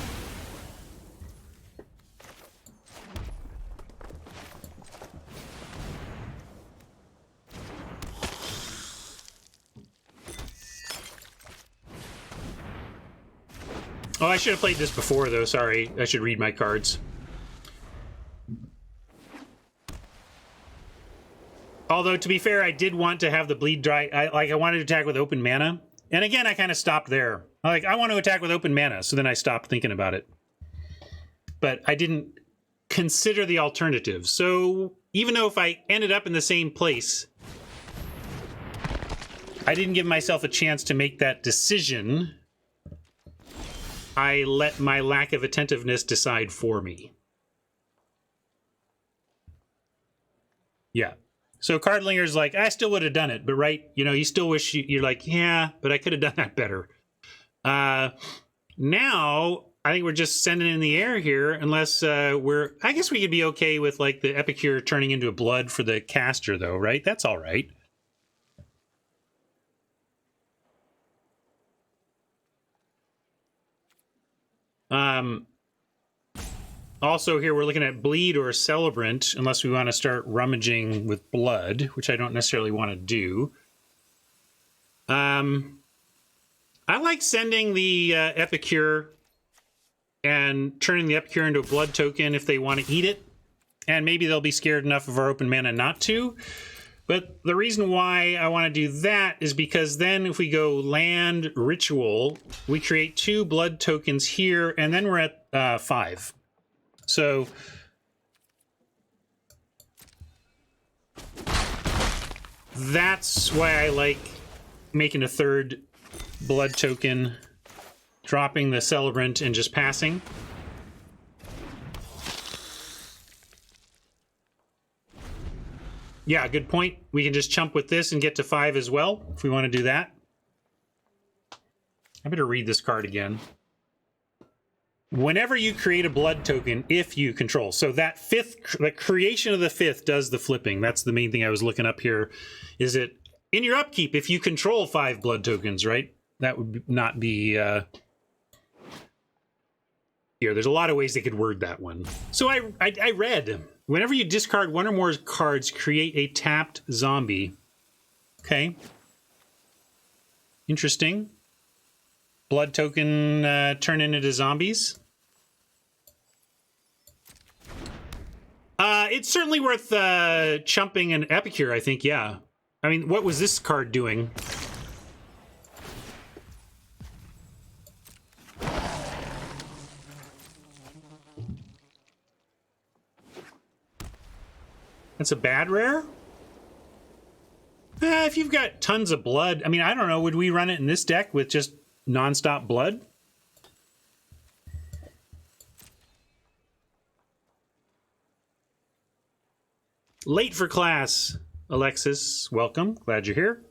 Oh, I should have played this before, though. Sorry. I should read my cards. Although, to be fair, I did want to have the bleed dry. I wanted to attack with open mana. And again, I kind of stopped there. I want to attack with open mana, so then I stopped thinking about it. But I didn't consider the alternatives. So even though if I ended up in the same place, I didn't give myself a chance to make that decision. I let my lack of attentiveness decide for me. Yeah. So Cardlinger's like, I still would have done it, but right, you know, you still wish you're like, yeah, but I could have done that better. Now, I think we're just sending it in the air here, unless I guess we could be okay with like the Epicure turning into a blood for the caster though, right? That's all right. Also here we're looking at bleed or celebrant, unless we want to start rummaging with blood, which I don't necessarily want to do. I like sending the Epicure and turning the Epicure into a blood token if they want to eat it. And maybe they'll be scared enough of our open mana not to. But the reason why I want to do that is because then if we go land ritual, we create 2 blood tokens here, and then we're at 5. So that's why I like making a 3rd blood token, dropping the celebrant and just passing. Yeah, good point. We can just chump with this and get to 5 as well, if we want to do that. I better read this card again. Whenever you create a blood token, if you control. So that 5th, the creation of the 5th does the flipping. That's the main thing I was looking up here. Is it in your upkeep if you control 5 blood tokens, right? That would not be... here, there's a lot of ways they could word that one. So I read... Whenever you discard 1 or more cards, create a tapped zombie. Okay. Interesting. Blood token turn into zombies. It's certainly worth chumping an Epicure, I think, yeah. I mean, what was this card doing? That's a bad rare? If you've got tons of blood, I mean, I don't know, would we run it in this deck with just non-stop blood? Late for class, Alexis. Welcome. Glad you're here.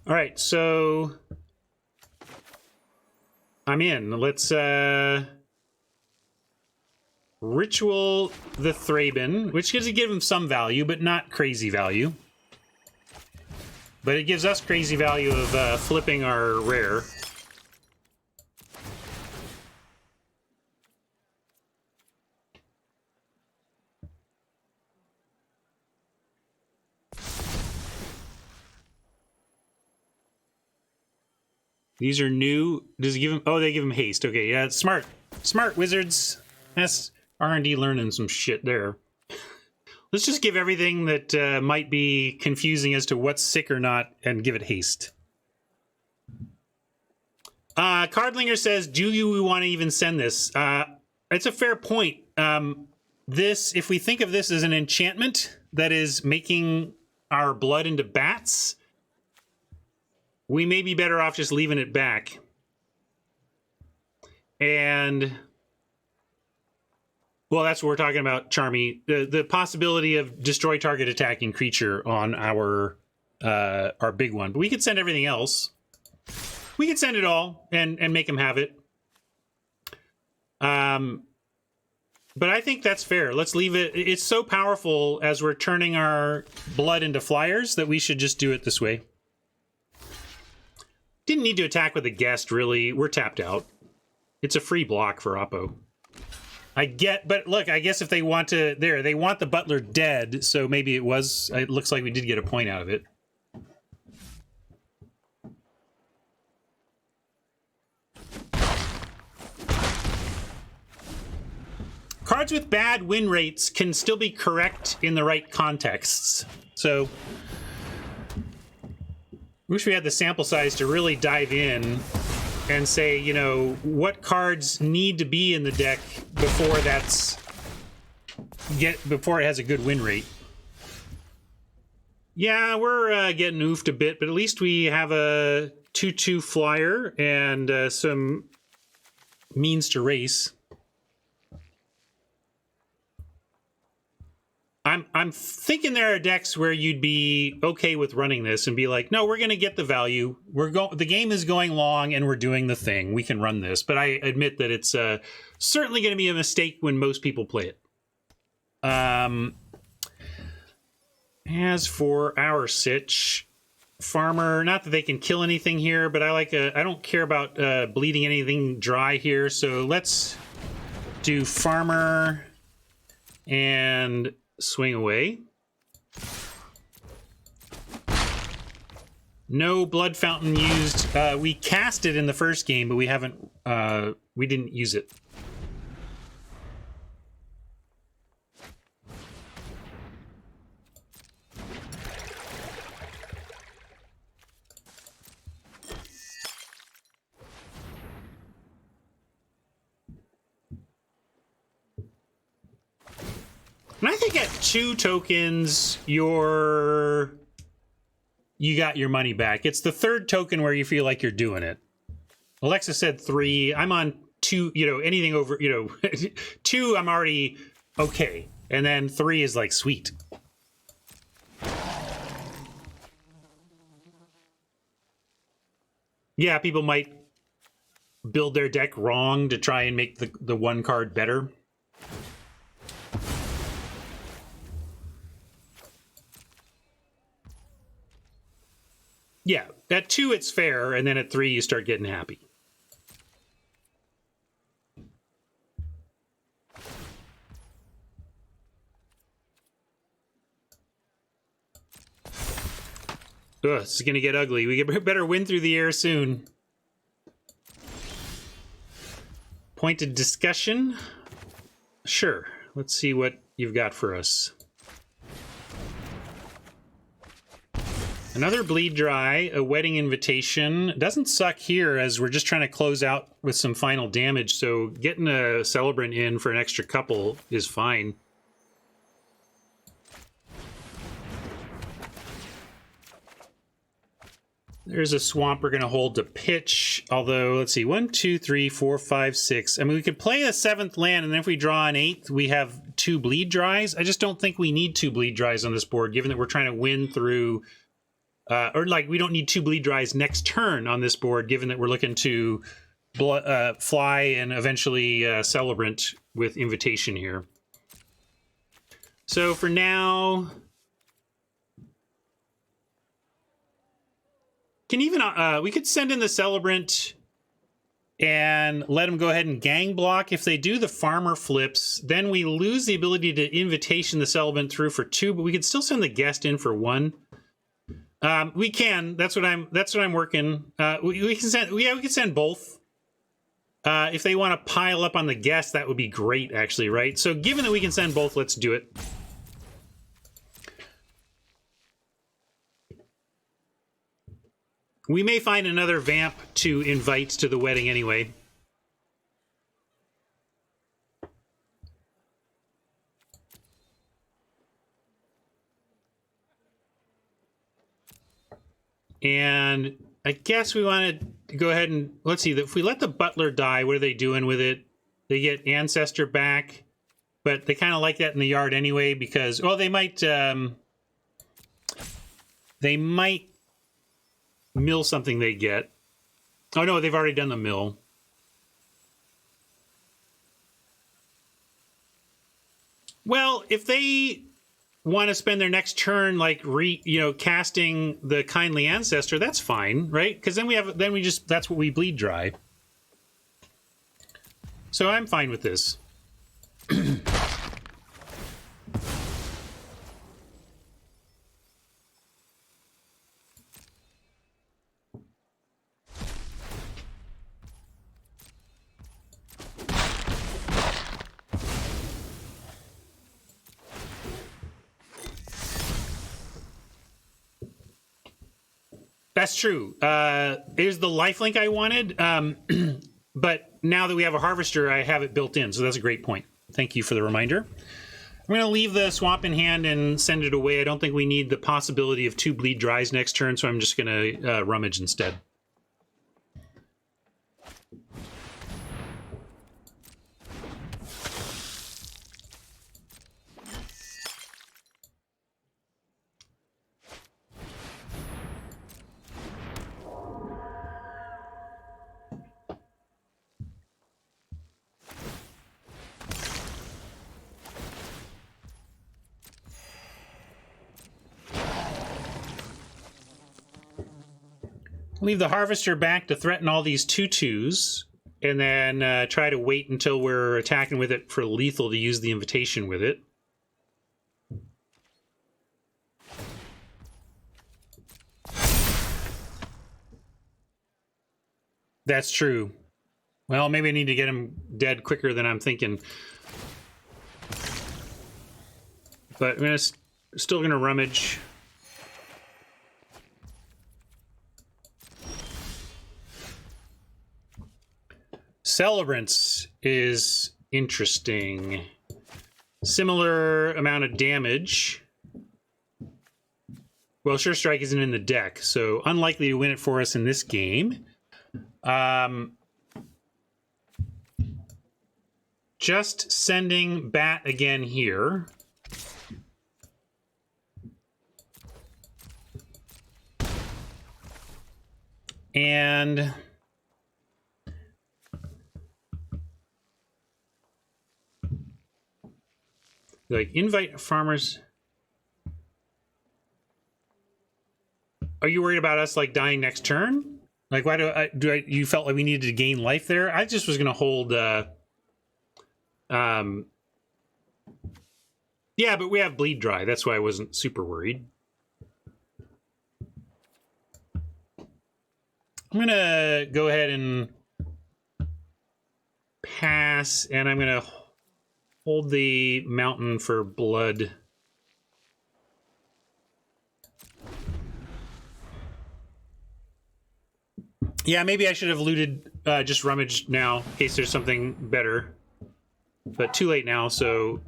All right, so I'm in. Let's ritual the Thraben, which gives give him some value, but not crazy value. But it gives us crazy value of flipping our rare. These are new. Does it give him? Oh, they give him haste. Okay, yeah, it's smart. Smart wizards. That's R&D learning some shit there. Let's just give everything that might be confusing as to what's sick or not and give it haste. Cardlinger says, do you want to even send this? It's a fair point. This, if we think of this as an enchantment that is making our blood into bats, we may be better off just leaving it back. And... well, that's what we're talking about, Charmy. The possibility of destroy target attacking creature on our our big one. But we could send everything else. We could send it all and make them have it. But I think that's fair. Let's leave it. It's so powerful as we're turning our blood into flyers that we should just do it this way. Didn't need to attack with a guest, really. We're tapped out. It's a free block for Oppo. I get, but look, I guess if they want to, they want the butler dead, so maybe it looks like we did get a point out of it. Cards with bad win rates can still be correct in the right contexts. So, wish we had the sample size to really dive in and say, you know, what cards need to be in the deck before before it has a good win rate. Yeah, we're getting oofed a bit, but at least we have a 2/2 flyer and some means to race. I'm thinking there are decks where you'd be okay with running this and be like, no, we're going to get the value. The game is going long and we're doing the thing. We can run this. But I admit that it's certainly going to be a mistake when most people play it. As for our sitch, farmer, not that they can kill anything here, but I don't care about bleeding anything dry here. So let's do farmer and swing away. No blood fountain used. We cast it in the first game, but we haven't. We didn't use it. And I think at 2 tokens, you got your money back. It's the 3rd token where you feel like you're doing it. Alexa said 3. I'm on 2, you know, anything over, you know, 2, I'm already okay. And then 3 is like, sweet. Yeah, people might build their deck wrong to try and make the one card better. Yeah, at 2 it's fair, and then at 3 you start getting happy. Ugh, this is going to get ugly. We better win through the air soon. Pointed discussion? Sure. Let's see what you've got for us. Another bleed dry, a wedding invitation. Doesn't suck here as we're just trying to close out with some final damage, so getting a celebrant in for an extra couple is fine. There's a swamp we're going to hold to pitch, although, let's see, 1, 2, 3, 4, 5, 6. I mean, we could play a 7th land, and then if we draw an 8th, we have 2 bleed dries. I just don't think we need 2 bleed dries on this board, given that we're trying to win through... or, like, we don't need 2 bleed dries next turn on this board, given that we're looking to fly and eventually celebrant with invitation here. So for now... Can even we could send in the celebrant and let them go ahead and gang block. If they do the farmer flips, then we lose the ability to invitation the celebrant through for 2, but we could still send the guest in for 1. We can. That's what I'm working. We can send. Yeah, we can send both. If they want to pile up on the guest, that would be great, actually, right? So given that we can send both, let's do it. We may find another vamp to invite to the wedding anyway. And I guess we want to go ahead and, let's see, if we let the butler die, what are they doing with it? They get ancestor back, but they kind of like that in the yard anyway because, well, they might... They might mill something they get. Oh, no, they've already done the mill. Well, if they want to spend their next turn like casting the Kindly Ancestor, that's fine, right? Because that's what we bleed dry. So I'm fine with this. That's true. It is the lifelink I wanted, but now that we have a harvester, I have it built in, so that's a great point. Thank you for the reminder. I'm going to leave the swamp in hand and send it away. I don't think we need the possibility of 2 bleed dries next turn, so I'm just going to rummage instead. Leave the harvester back to threaten all these 2/2s, and then try to wait until we're attacking with it for lethal to use the invitation with it. That's true. Well, maybe I need to get him dead quicker than I'm thinking. But I'm still going to rummage. Celebrants is interesting. Similar amount of damage. Well, Sure Strike isn't in the deck, so unlikely to win it for us in this game. Just sending Bat again here. And like invite farmers. Are you worried about us like dying next turn? Like, why you felt like we needed to gain life there? I just was going to hold. Yeah, but we have bleed dry. That's why I wasn't super worried. I'm going to go ahead and pass, and I'm going to hold the mountain for blood. Yeah, maybe I should have looted, just rummaged now, in case there's something better. But too late now, so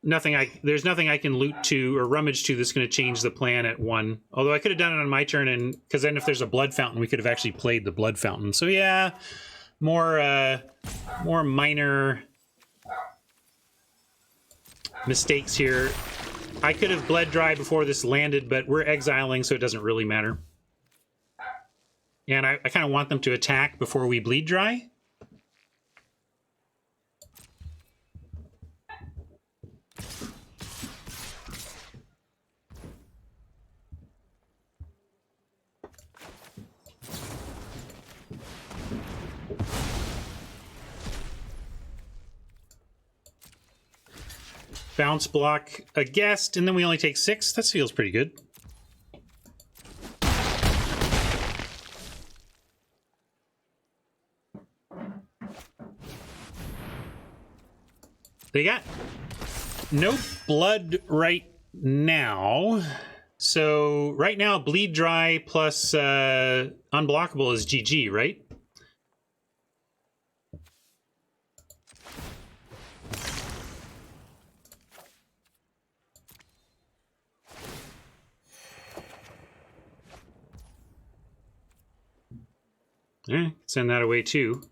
there's nothing I can loot to or rummage to that's going to change the plan at 1. Although I could have done it on my turn, and because then if there's a blood fountain, we could have actually played the blood fountain. So yeah, more minor mistakes here. I could have bled dry before this landed, but we're exiling, so it doesn't really matter. And I kind of want them to attack before we bleed dry. Bounce block a guest, and then we only take 6. That feels pretty good. They got no blood right now. So right now, bleed dry plus unblockable is GG, right? Yeah, send that away too.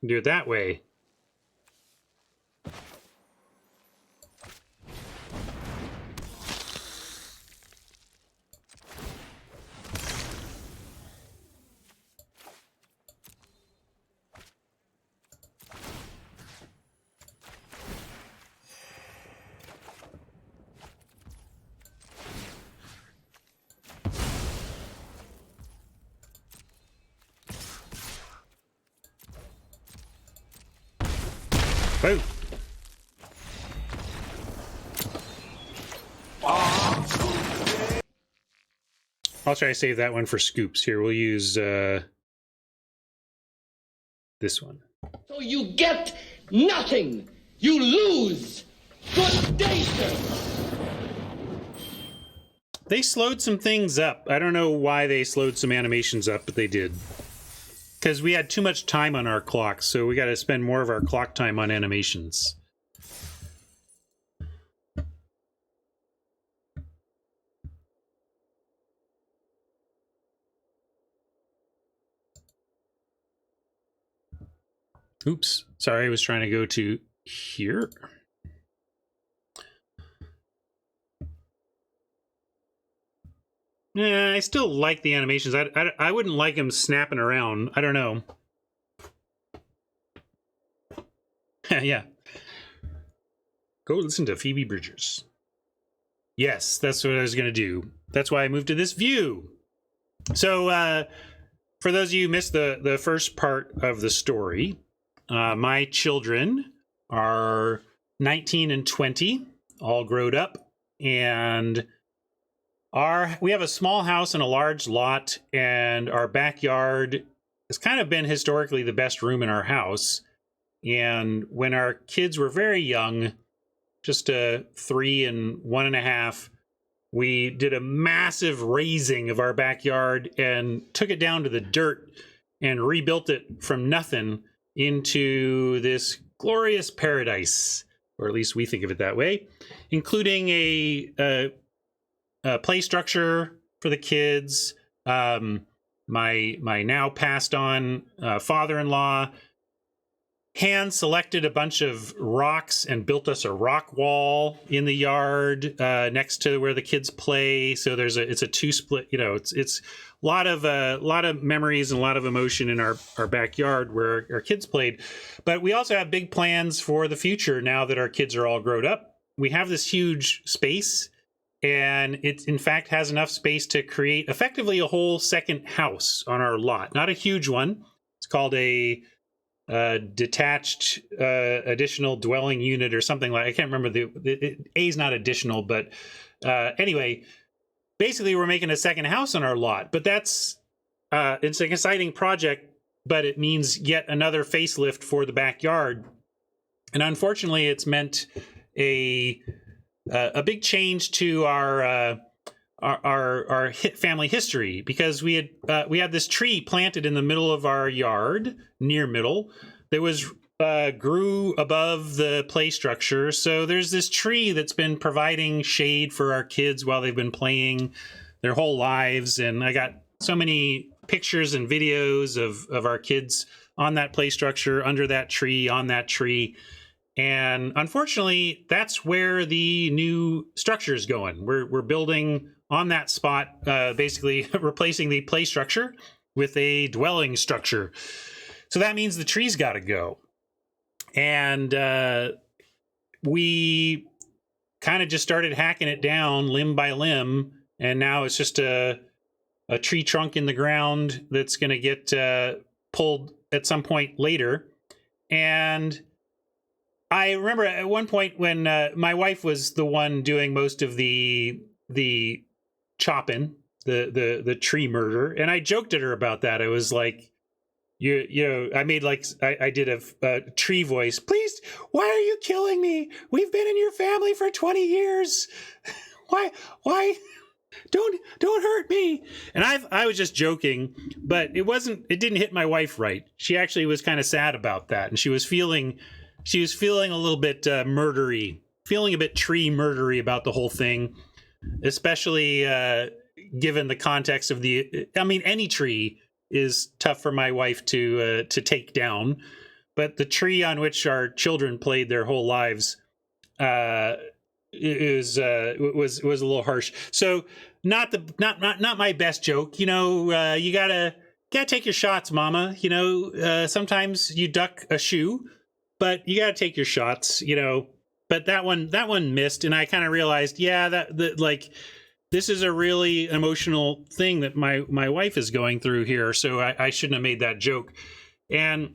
Do it that way. Boom. I'll try to save that one for scoops. Here, we'll use this one. So you get nothing. You lose. Good day, sir. They slowed some things up. I don't know why they slowed some animations up, but they did. Because we had too much time on our clock, so we got to spend more of our clock time on animations. Oops. Sorry, I was trying to go to here. Yeah, I still like the animations. I wouldn't like them snapping around. I don't know. Yeah. Go listen to Phoebe Bridgers. Yes, that's what I was going to do. That's why I moved to this view. So, for those of you who missed the first part of the story, my children are 19 and 20, all grown up, and we have a small house and a large lot, and our backyard has kind of been historically the best room in our house. And when our kids were very young, just 3 and 1.5, we did a massive raising of our backyard and took it down to the dirt and rebuilt it from nothing into this glorious paradise, or at least we think of it that way, including a play structure for the kids. My now passed on father-in-law hand selected a bunch of rocks and built us a rock wall in the yard next to where the kids play. So it's a two split. You know, it's a lot of memories and a lot of emotion in our backyard where our kids played. But we also have big plans for the future now that our kids are all grown up. We have this huge space, and it in fact has enough space to create effectively a whole second house on our lot. Not a huge one. It's called a detached additional dwelling unit or something like. I can't remember A is not additional, but anyway, basically we're making a second house on our lot. But that's it's an exciting project, but it means yet another facelift for the backyard. And unfortunately, it's meant a big change to our family history, because we had this tree planted in the middle of our yard, near middle, that was grew above the play structure. So there's this tree that's been providing shade for our kids while they've been playing their whole lives. And I got so many pictures and videos of our kids on that play structure, under that tree, on that tree. And unfortunately, that's where the new structure is going. We're building on that spot, basically replacing the play structure with a dwelling structure. So that means the tree's got to go. And we kind of just started hacking it down limb by limb. And now it's just a tree trunk in the ground that's going to get pulled at some point later. And I remember at one point when my wife was the one doing most of the chopping, the tree murder, and I joked at her about that. I was like, you know, I made like I did a tree voice. Please, why are you killing me? We've been in your family for 20 years. Why? Don't hurt me. And I was just joking, but it didn't hit my wife right. She actually was kind of sad about that, and she was feeling a little bit murdery, feeling a bit tree murdery about the whole thing, especially given the context of any tree is tough for my wife to take down. but the tree on which our children played their whole lives was a little harsh. So not my best joke. You know, you gotta take your shots, Mama. You know, sometimes you duck a shoe, but you gotta take your shots. You know, but that one missed, and I kind of realized, yeah, that like this is a really emotional thing that my wife is going through here. So I shouldn't have made that joke. And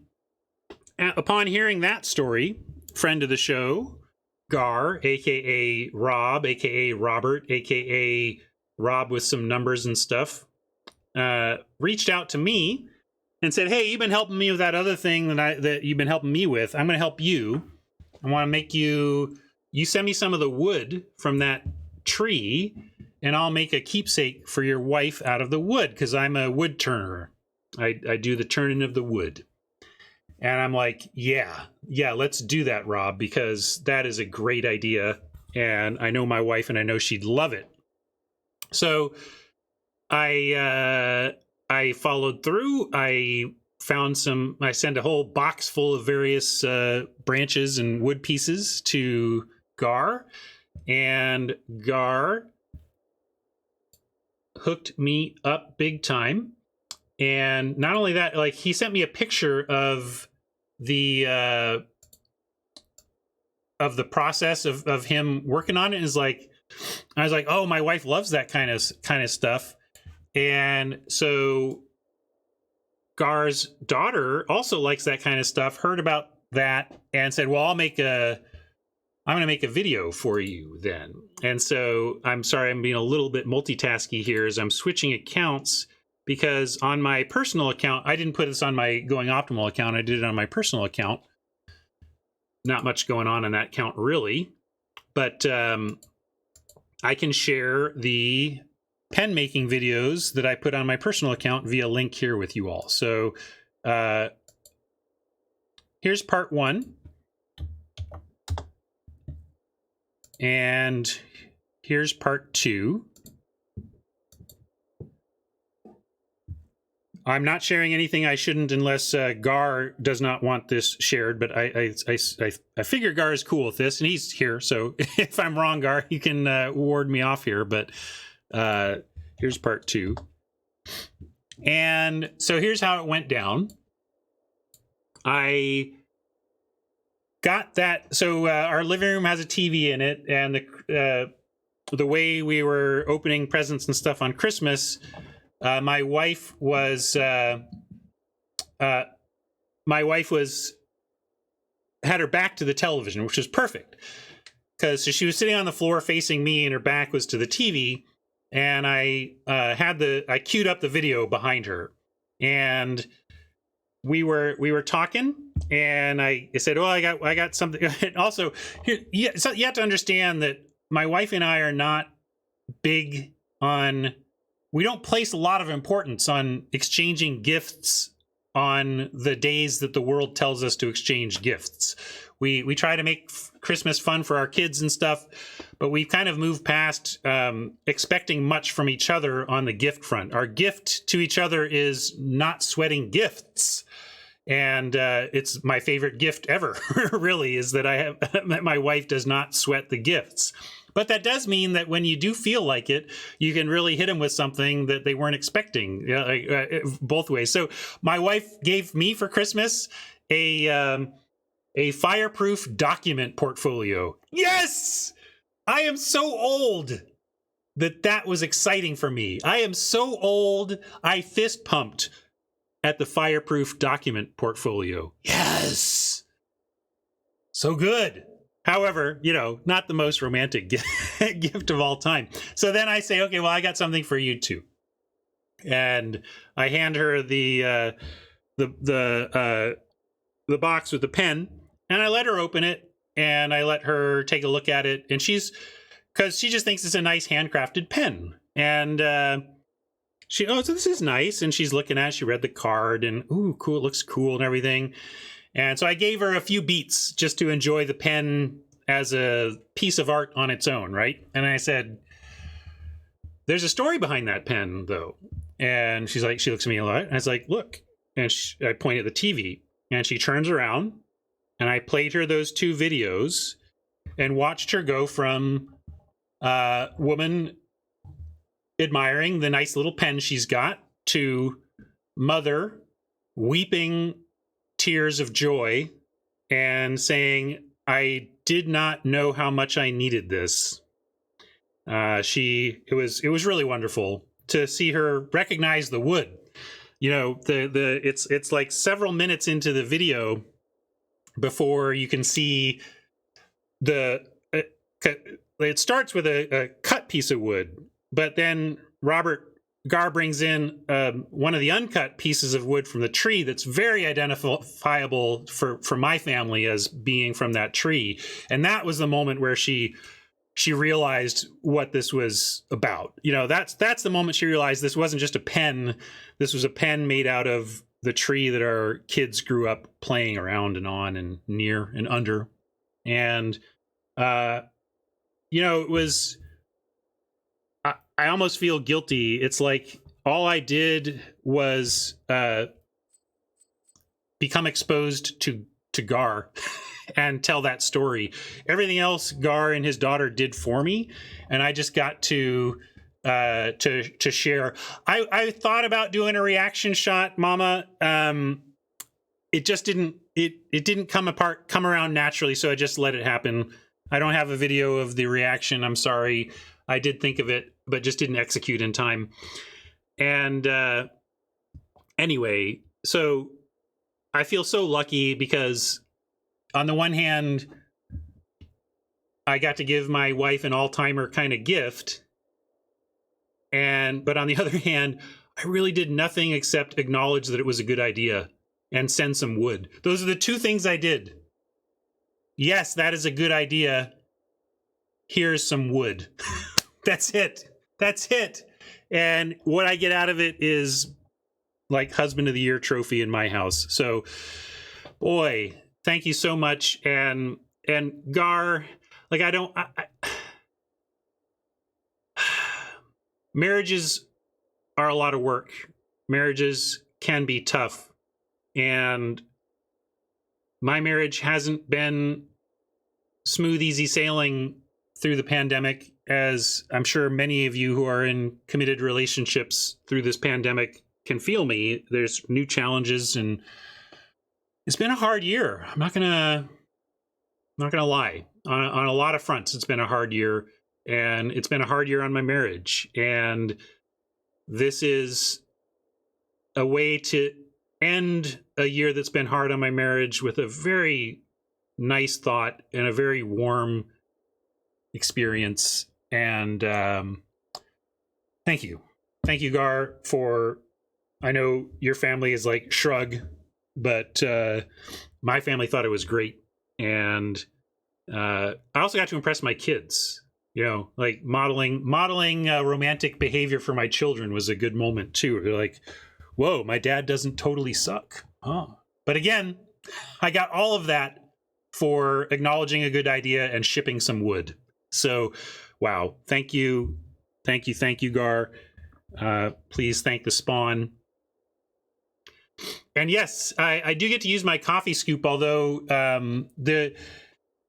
upon hearing that story, friend of the show, Gar, aka Rob, aka Robert, aka Rob with some numbers and stuff, reached out to me and said, "Hey, you've been helping me with that other thing that you've been helping me with. I'm going to help you. I want to make you send me some of the wood from that tree, and I'll make a keepsake for your wife out of the wood, because I'm a wood turner. I do the turning of the wood." And I'm like, yeah, let's do that, Rob, because that is a great idea. And I know my wife, and I know she'd love it. So I followed through. I sent a whole box full of various branches and wood pieces to Gar. And Gar hooked me up big time. And not only that, like, he sent me a picture of the process of him working on it. And I was like, oh, my wife loves that kind of stuff. And so Gar's daughter also likes that kind of stuff, heard about that, and said, well, I'm going to make a video for you then. And so I'm sorry, I'm being a little bit multitasky here as I'm switching accounts, because on my personal account, I didn't put this on my GoingOptimal account. I did it on my personal account. Not much going on that account, really. But I can share the pen making videos that I put on my personal account via link here with you all. So here's part 1. And here's part 2. I'm not sharing anything I shouldn't unless Gar does not want this shared, but I figure Gar is cool with this, and he's here. So if I'm wrong, Gar, you can ward me off here. But here's part 2. And so here's how it went down. I got that. So our living room has a TV in it, and the way we were opening presents and stuff on Christmas, my wife was had her back to the television, which was perfect, because she was sitting on the floor facing me, and her back was to the TV, and I queued up the video behind her, and we were talking, and I said, "Oh, I got something." And also, so you have to understand that my wife and I are not big on. We don't place a lot of importance on exchanging gifts on the days that the world tells us to exchange gifts. We try to make Christmas fun for our kids and stuff, but we've kind of moved past expecting much from each other on the gift front. Our gift to each other is not sweating gifts. And it's my favorite gift ever, really, is that my wife does not sweat the gifts. But that does mean that when you do feel like it, you can really hit them with something that they weren't expecting, both ways. So my wife gave me for Christmas a fireproof document portfolio. Yes! I am so old that was exciting for me. I am so old, I fist pumped at the fireproof document portfolio. Yes! So good. However, not the most romantic gift of all time. So then I say, okay, well, I got something for you too. And I hand her the box with the pen, and I let her open it, and I let her take a look at it. And because she just thinks it's a nice handcrafted pen. And so this is nice. And she's looking at it. She read the card, and ooh, cool, it looks cool and everything. And so I gave her a few beats just to enjoy the pen as a piece of art on its own, right? And I said, there's a story behind that pen, though. And she looks at me a lot. And I was like, look. And I point at the TV. And she turns around, and I played her those 2 videos and watched her go from woman admiring the nice little pen she's got to mother weeping tears of joy and saying, I did not know how much I needed this. It was really wonderful to see her recognize the wood. You know, it's like several minutes into the video before you can see it starts with a cut piece of wood, but then Robert Gar brings in one of the uncut pieces of wood from the tree that's very identifiable for my family as being from that tree. And that was the moment where she realized what this was about. You know, that's the moment she realized this wasn't just a pen. This was a pen made out of the tree that our kids grew up playing around and on and near and under. And, you know, it was, I almost feel guilty. It's like all I did was become exposed to Gar and tell that story. Everything else Gar and his daughter did for me, and I just got to share. I thought about doing a reaction shot, Mama. It just didn't. It didn't come around naturally, so I just let it happen. I don't have a video of the reaction. I'm sorry. I did think of it, but just didn't execute in time. And anyway, so I feel so lucky because on the one hand, I got to give my wife an all-timer kind of gift. But on the other hand, I really did nothing except acknowledge that it was a good idea and send some wood. Those are the 2 things I did. Yes, that is a good idea. Here's some wood. That's it. That's it. And what I get out of it is like Husband of the Year trophy in my house. So, boy, thank you so much. And Gar, like marriages are a lot of work. Marriages can be tough. And my marriage hasn't been smooth, easy sailing through the pandemic, as I'm sure many of you who are in committed relationships through this pandemic can feel me. There's new challenges, and it's been a hard year. I'm not gonna lie. On a lot of fronts, it's been a hard year, and it's been a hard year on my marriage. And this is a way to end a year that's been hard on my marriage with a very nice thought and a very warm experience. And thank you, Gar, for, I know your family is like shrug, but my family thought it was great. And I also got to impress my kids, you know, like modeling romantic behavior for my children was a good moment too. They're like, whoa, my dad doesn't totally suck. Oh. But again, I got all of that for acknowledging a good idea and shipping some wood. So, wow. Thank you, Gar. Please thank the Spawn. And yes, I do get to use my coffee scoop, although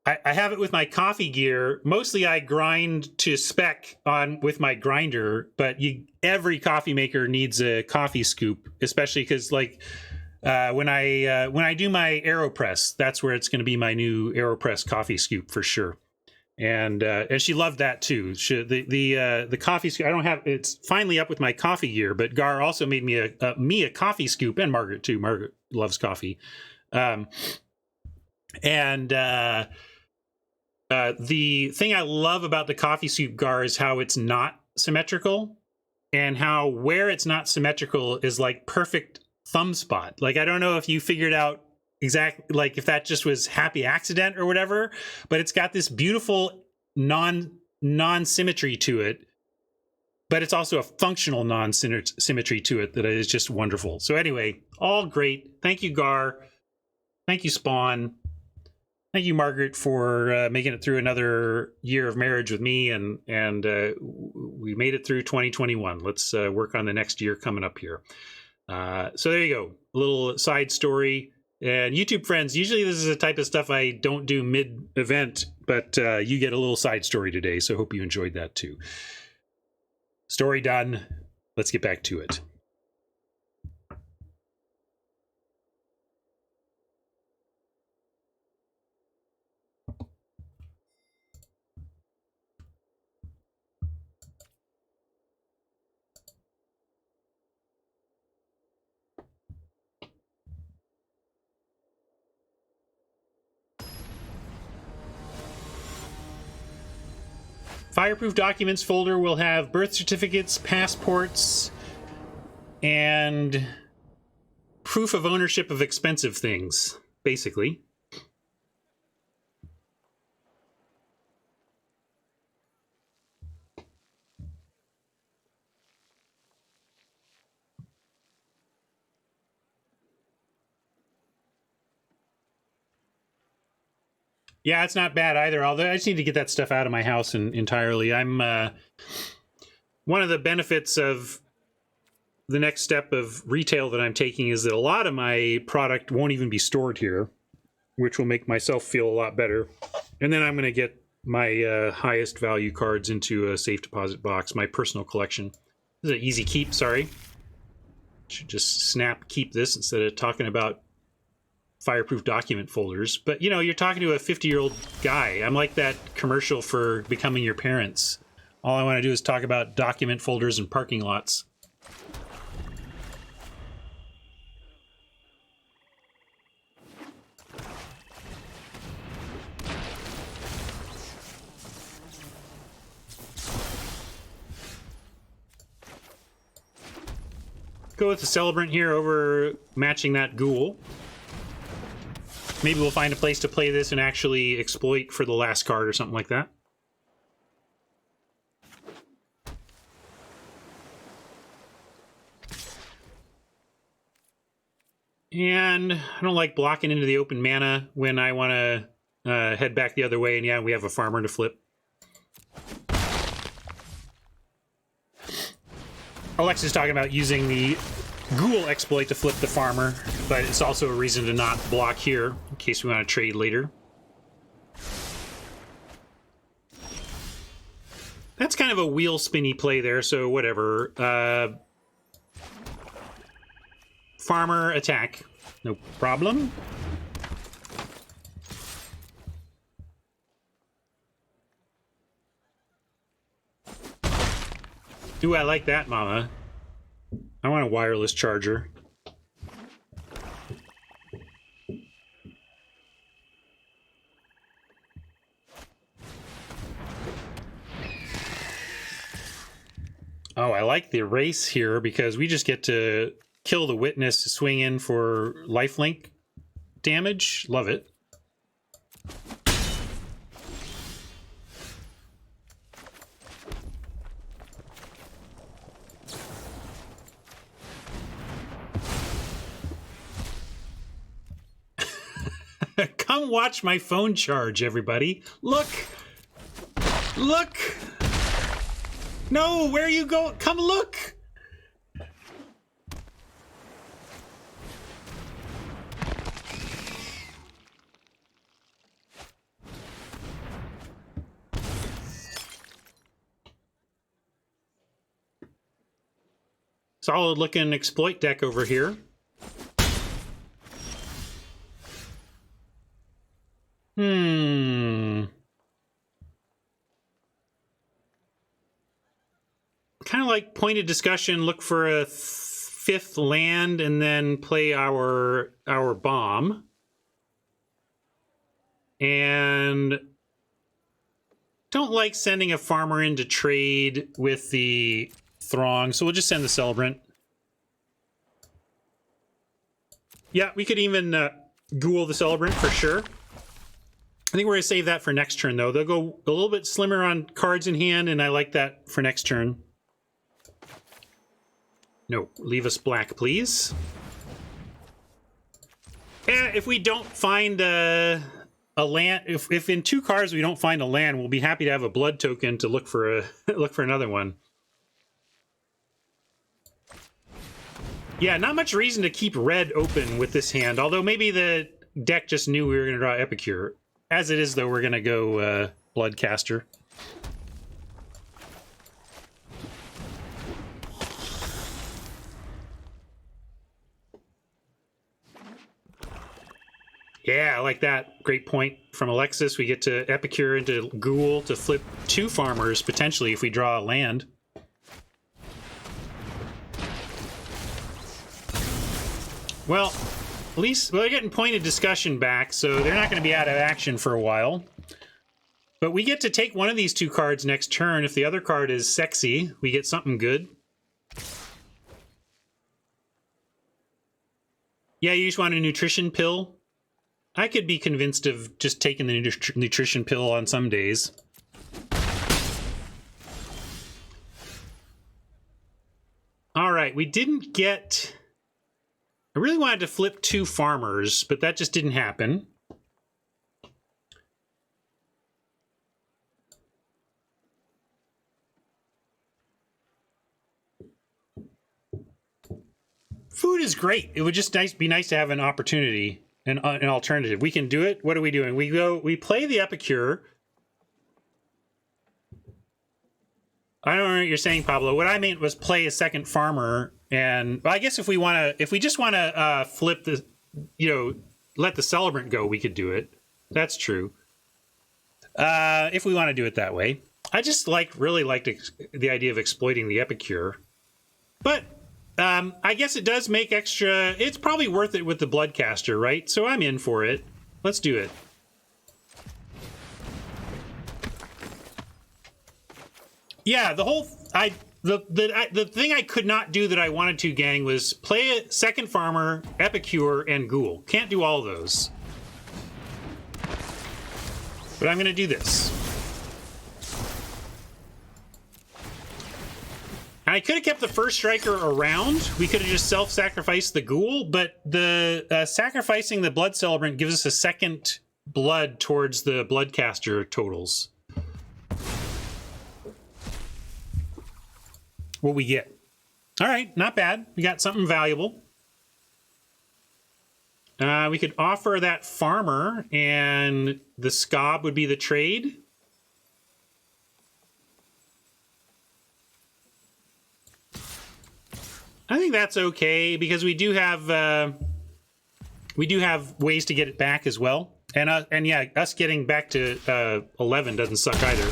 I have it with my coffee gear. Mostly I grind to spec with my grinder, but every coffee maker needs a coffee scoop, especially because like when I do my AeroPress, that's where it's going to be my new AeroPress coffee scoop for sure. And she loved that too. The coffee scoop, I don't have, it's finally up with my coffee gear, but Gar also made me a coffee scoop, and Margaret too. Margaret loves coffee. The thing I love about the coffee scoop, Gar, is how it's not symmetrical, and how where it's not symmetrical is like perfect thumb spot. Like, I don't know if you figured out exactly, like if that just was happy accident or whatever, but it's got this beautiful non-symmetry to it, but it's also a functional non-symmetry to it that is just wonderful. So anyway, all great. Thank you, Gar. Thank you, Spawn. Thank you, Margaret, for making it through another year of marriage with me, and we made it through 2021. Let's work on the next year coming up here. So there you go. A little side story. And YouTube friends, usually this is the type of stuff I don't do mid-event, but you get a little side story today, so hope you enjoyed that too. Story done. Let's get back to it. Fireproof documents folder will have birth certificates, passports, and proof of ownership of expensive things, basically. Yeah, it's not bad either, although I just need to get that stuff out of my house entirely. I'm one of the benefits of the next step of retail that I'm taking is that a lot of my product won't even be stored here, which will make myself feel a lot better. And then I'm going to get my highest value cards into a safe deposit box, my personal collection. This is an easy keep, sorry. Should just snap keep this instead of talking about fireproof document folders. But, you know, you're talking to a 50-year-old guy. I'm like that commercial for Becoming Your Parents. All I want to do is talk about document folders and parking lots. Go with the Celebrant here over matching that Ghoul. Maybe we'll find a place to play this and actually exploit for the last card or something like that. And I don't like blocking into the open mana when I want to head back the other way. And yeah, we have a farmer to flip. Alexa's talking about using the Ghoul exploit to flip the farmer, but it's also a reason to not block here in case we want to trade later. That's kind of a wheel spinny play there, so whatever. Farmer attack, no problem. Ooh, I like that, Mama. I want a wireless charger. Oh, I like the erase here because we just get to kill the witness, swing in for lifelink damage. Love it. Come watch my phone charge, everybody. Look! Look! No, where are you going? Come look! Solid looking exploit deck over here. Kind of like pointed discussion, look for a fifth land and then play our bomb. And don't like sending a farmer in to trade with the Throng, so we'll just send the Celebrant. Yeah, we could even Ghoul the Celebrant for sure. I think we're going to save that for next turn, though. They'll go a little bit slimmer on cards in hand, and I like that for next turn. No, leave us black, please. And if we don't find a land, if in 2 cards we don't find a land, we'll be happy to have a blood token to look for a look for another one. Yeah, not much reason to keep red open with this hand, although maybe the deck just knew we were going to draw Epicure. As it is, though, we're going to go Bloodcaster. Yeah, I like that. Great point from Alexis. We get to Epicure into Ghoul to flip 2 farmers, potentially, if we draw a land. Well, at least they're getting pointed discussion back, so they're not going to be out of action for a while. But we get to take one of these 2 cards next turn. If the other card is sexy, we get something good. Yeah, you just want a nutrition pill? I could be convinced of just taking the nutrition pill on some days. All right, we didn't get... I really wanted to flip 2 farmers, but that just didn't happen. Food is great. It would just be nice to have an opportunity. An alternative. We can do it. What are we doing? We play the Epicure. I don't know what you're saying, Pablo. What I meant was play a second farmer, and well, I guess if we just want to flip the, let the Celebrant go, we could do it. That's true. If we want to do it that way, I just really liked the idea of exploiting the Epicure, but. I guess it does make extra... It's probably worth it with the Bloodcaster, right? So I'm in for it. Let's do it. Yeah, the thing I could not do that I wanted to, gang, was play a second farmer, Epicure, and Ghoul. Can't do all of those. But I'm going to do this. I could have kept the first striker around. We could have just self-sacrificed the Ghoul, but the sacrificing the Blood Celebrant gives us a second blood towards the Bloodcaster totals. What we get. All right, not bad. We got something valuable. We could offer that farmer, and the Scob would be the trade. I think that's okay because we do have ways to get it back as well, and yeah, us getting back to 11 doesn't suck either.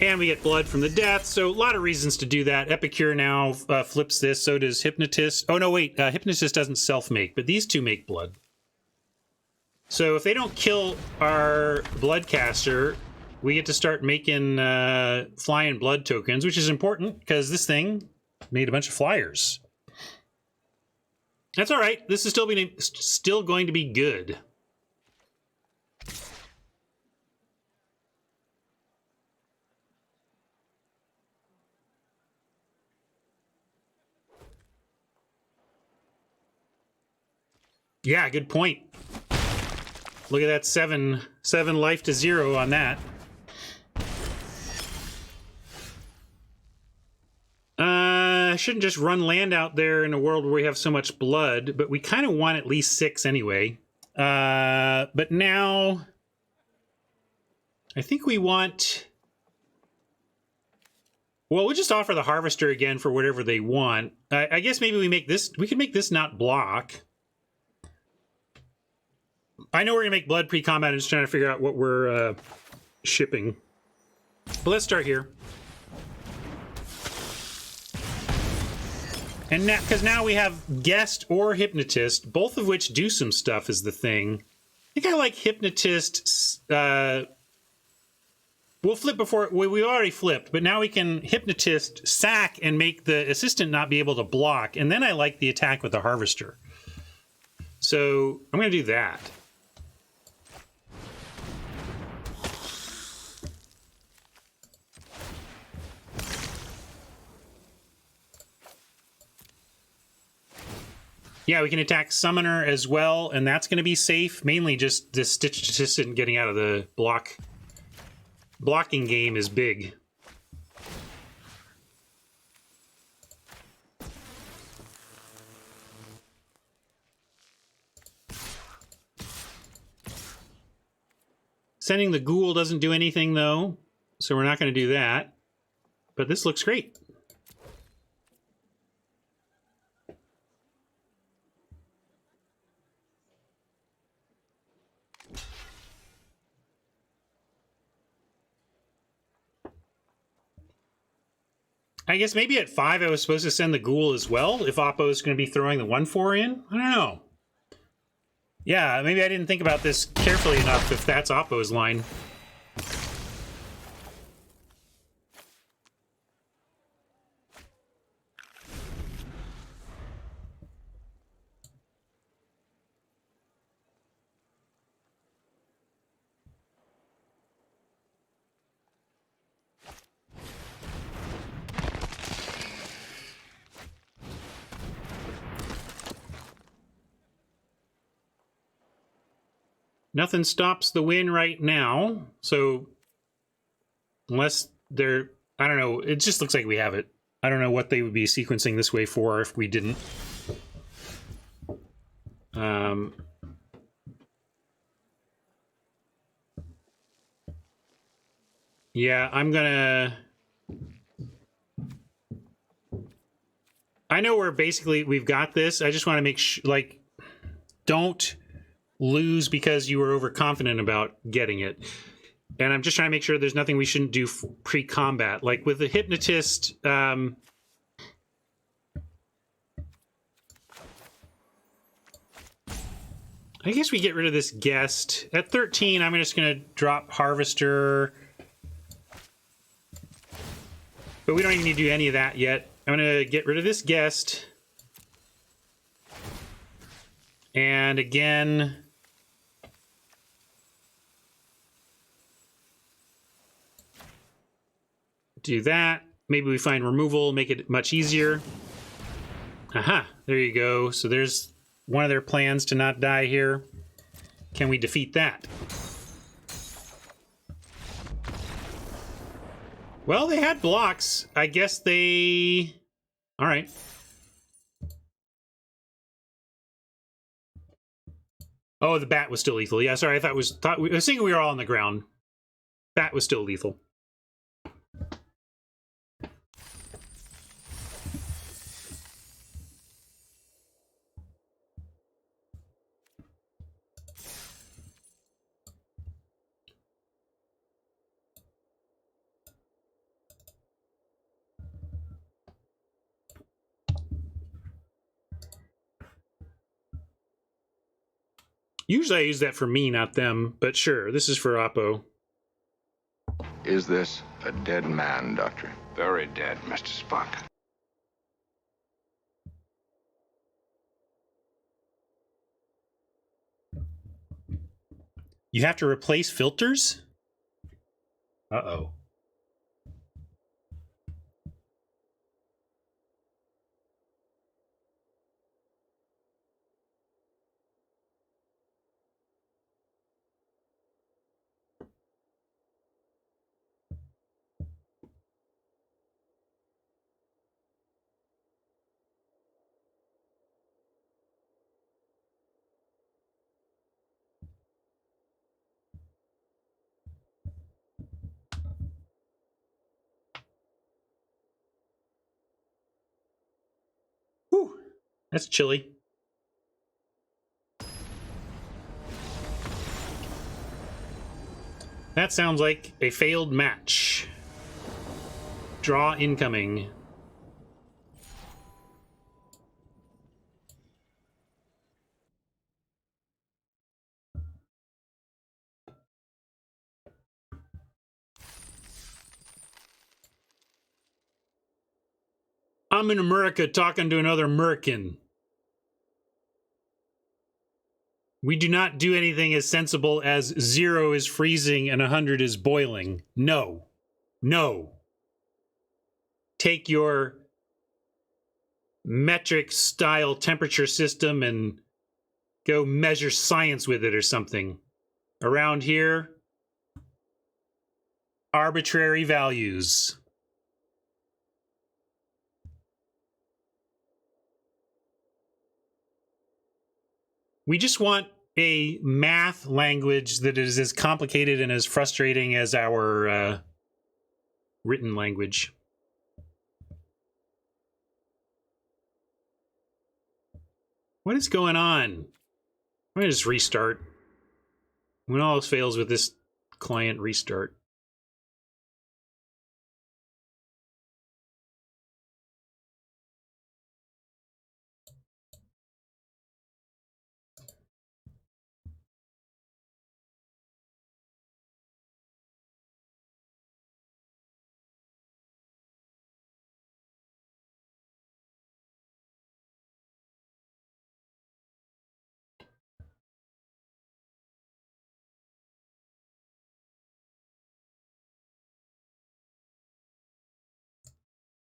And we get blood from the death, so a lot of reasons to do that. Epicure now flips this, so does Hypnotist. Oh no, wait, Hypnotist doesn't self-make, but these 2 make blood. So if they don't kill our Bloodcaster, we get to start making flying blood tokens, which is important because this thing made a bunch of flyers. That's all right. This is still going to be good. Yeah, good point. Look at that 7 life to 0 on that. I shouldn't just run land out there in a world where we have so much blood, but we kind of want at least 6 anyway. But now, I think we want... Well, we'll just offer the Harvester again for whatever they want. I guess maybe we could make this not block. I know we're going to make blood pre-combat. I'm just trying to figure out what we're shipping. But let's start here. And now, because now we have Guest or Hypnotist, both of which do some stuff is the thing. I think I like Hypnotist. We'll flip before... We already flipped, but now we can Hypnotist, sack, and make the assistant not be able to block. And then I like the attack with the Harvester. So I'm going to do that. Yeah, we can attack Summoner as well, and that's going to be safe. Mainly just this Stitch Assistant getting out of the blocking game is big. Sending the ghoul doesn't do anything, though, so we're not going to do that. But this looks great. I guess maybe at 5 I was supposed to send the ghoul as well, if Oppo is going to be throwing the 1/4 in. I don't know. Yeah, maybe I didn't think about this carefully enough if that's Oppo's line. Nothing stops the win right now, so unless they're, I don't know, it just looks like we have it. I don't know what they would be sequencing this way for if we didn't. Yeah, I'm gonna... I know we've got this. I just want to make sure, like, don't lose because you were overconfident about getting it. And I'm just trying to make sure there's nothing we shouldn't do pre-combat. Like with the Hypnotist, I guess we get rid of this guest. At 13, I'm just going to drop Harvester. But we don't even need to do any of that yet. I'm going to get rid of this guest. And again... do that. Maybe we find removal, make it much easier. Aha, there you go. So there's one of their plans to not die here. Can we defeat that? Well, they had blocks. I guess they... All right. Oh, the bat was still lethal. Yeah, sorry, I was thinking we were all on the ground. Bat was still lethal. Usually I use that for me, not them, but sure, this is for Oppo. Is this a dead man, Doctor? Very dead, Mr. Spock. You have to replace filters? Uh-oh. Whew, that's chilly. That sounds like a failed match. Draw incoming. I'm in America talking to another American. We do not do anything as sensible as 0 is freezing and 100 is boiling. No. No. Take your metric style temperature system and go measure science with it or something. Around here, arbitrary values. We just want a math language that is as complicated and as frustrating as our written language. What is going on? I'm gonna just restart. When all else fails with this client, restart.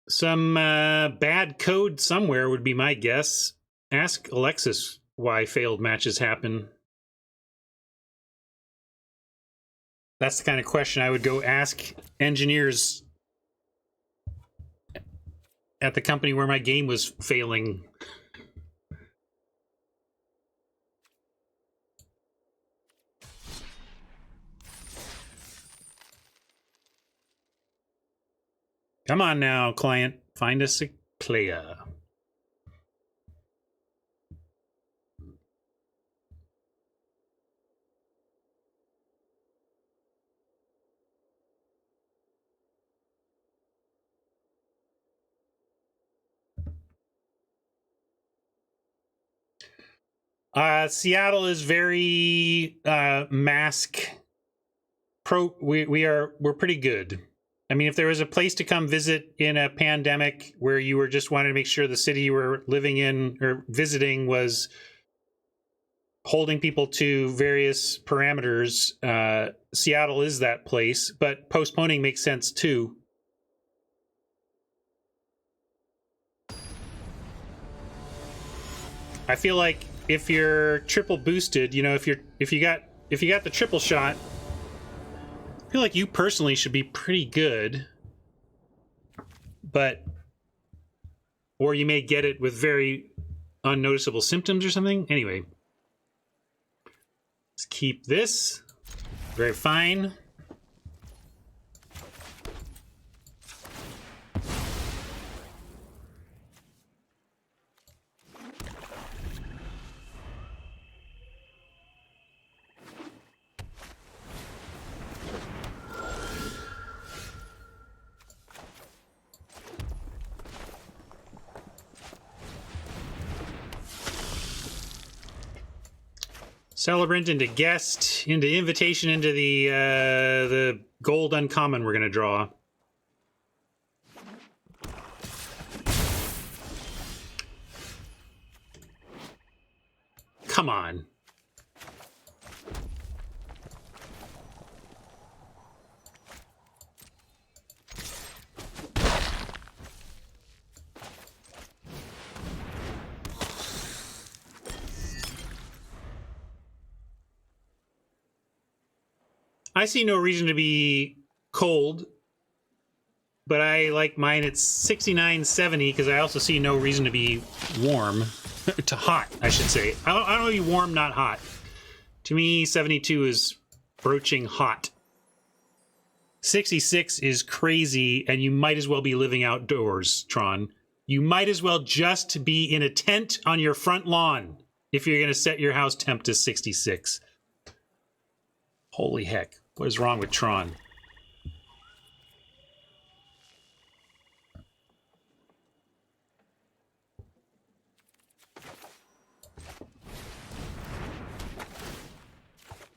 Some bad code somewhere would be my guess. Ask Alexis why failed matches happen. That's the kind of question I would go ask engineers at the company where my game was failing. Come on now, client. Find us a player. Seattle is very mask pro. We're pretty good. I mean, if there was a place to come visit in a pandemic where you were just wanted to make sure the city you were living in or visiting was holding people to various parameters, Seattle is that place, but postponing makes sense too. I feel like if you're triple boosted, you know, if you got the triple shot, I feel like you personally should be pretty good, but or you may get it with very unnoticeable symptoms or something. Anyway, let's keep this very fine. Celebrant into guest, into invitation, into the gold uncommon we're going to draw. Come on. I see no reason to be cold, but I like mine at 69.70 because I also see no reason to be warm. To hot, I should say. I don't want to be warm, not hot. To me, 72 is broaching hot. 66 is crazy, and you might as well be living outdoors, Tron. You might as well just be in a tent on your front lawn if you're going to set your house temp to 66. Holy heck. What is wrong with Tron?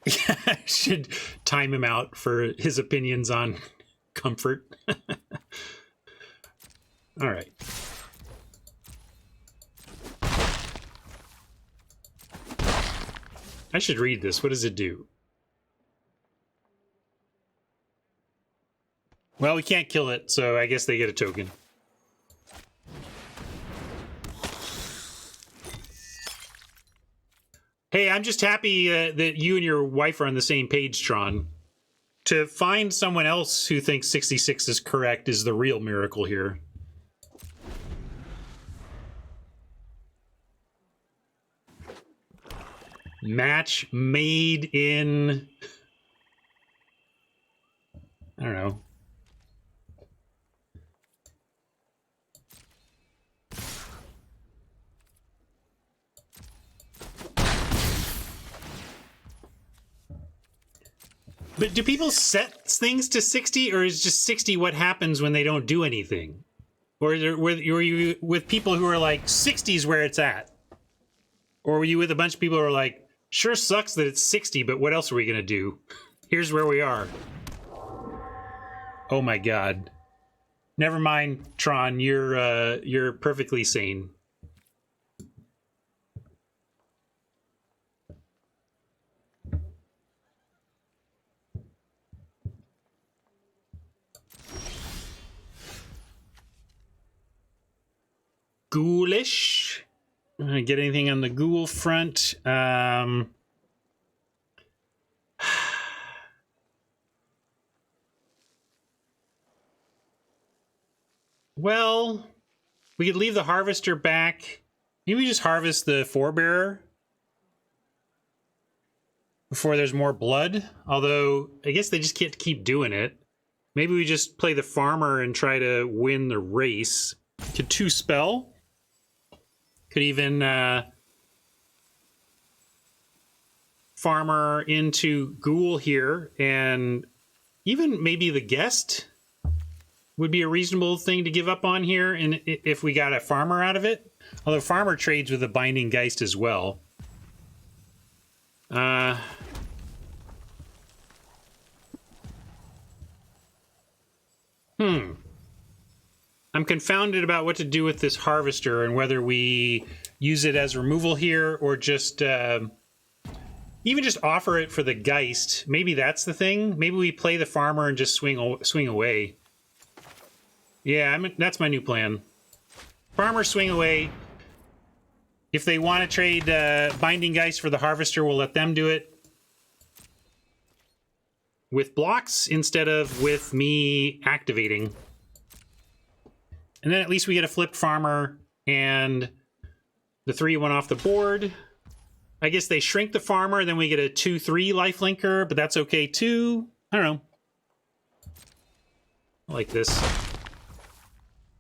Yeah, I should time him out for his opinions on comfort. All right. I should read this. What does it do? Well, we can't kill it, so I guess they get a token. Hey, I'm just happy that you and your wife are on the same page, Tron. To find someone else who thinks 66 is correct is the real miracle here. Match made in... I don't know. But do people set things to 60, or is just 60 what happens when they don't do anything? Or were you with people who are like, 60 is where it's at? Or were you with a bunch of people who are like, sure sucks that it's 60, but what else are we going to do? Here's where we are. Oh my god. Never mind, Tron, you're perfectly sane. Ghoulish. Get anything on the ghoul front? Well, we could leave the harvester back. Maybe we just harvest the forebearer before there's more blood. Although, I guess they just can't keep doing it. Maybe we just play the farmer and try to win the race. Could 2 spell. Could even farmer into ghoul here, and even maybe the guest would be a reasonable thing to give up on here, and if we got a farmer out of it. Although farmer trades with the binding geist as well. I'm confounded about what to do with this harvester and whether we use it as removal here or just even just offer it for the geist. Maybe that's the thing. Maybe we play the farmer and just swing away. Yeah, that's my new plan. Farmer, swing away. If they want to trade binding geist for the harvester, we'll let them do it with blocks instead of with me activating. And then at least we get a flipped farmer, and the 3 went off the board. I guess they shrink the farmer, then we get a 2/3 lifelinker, but that's okay too. I don't know. I like this.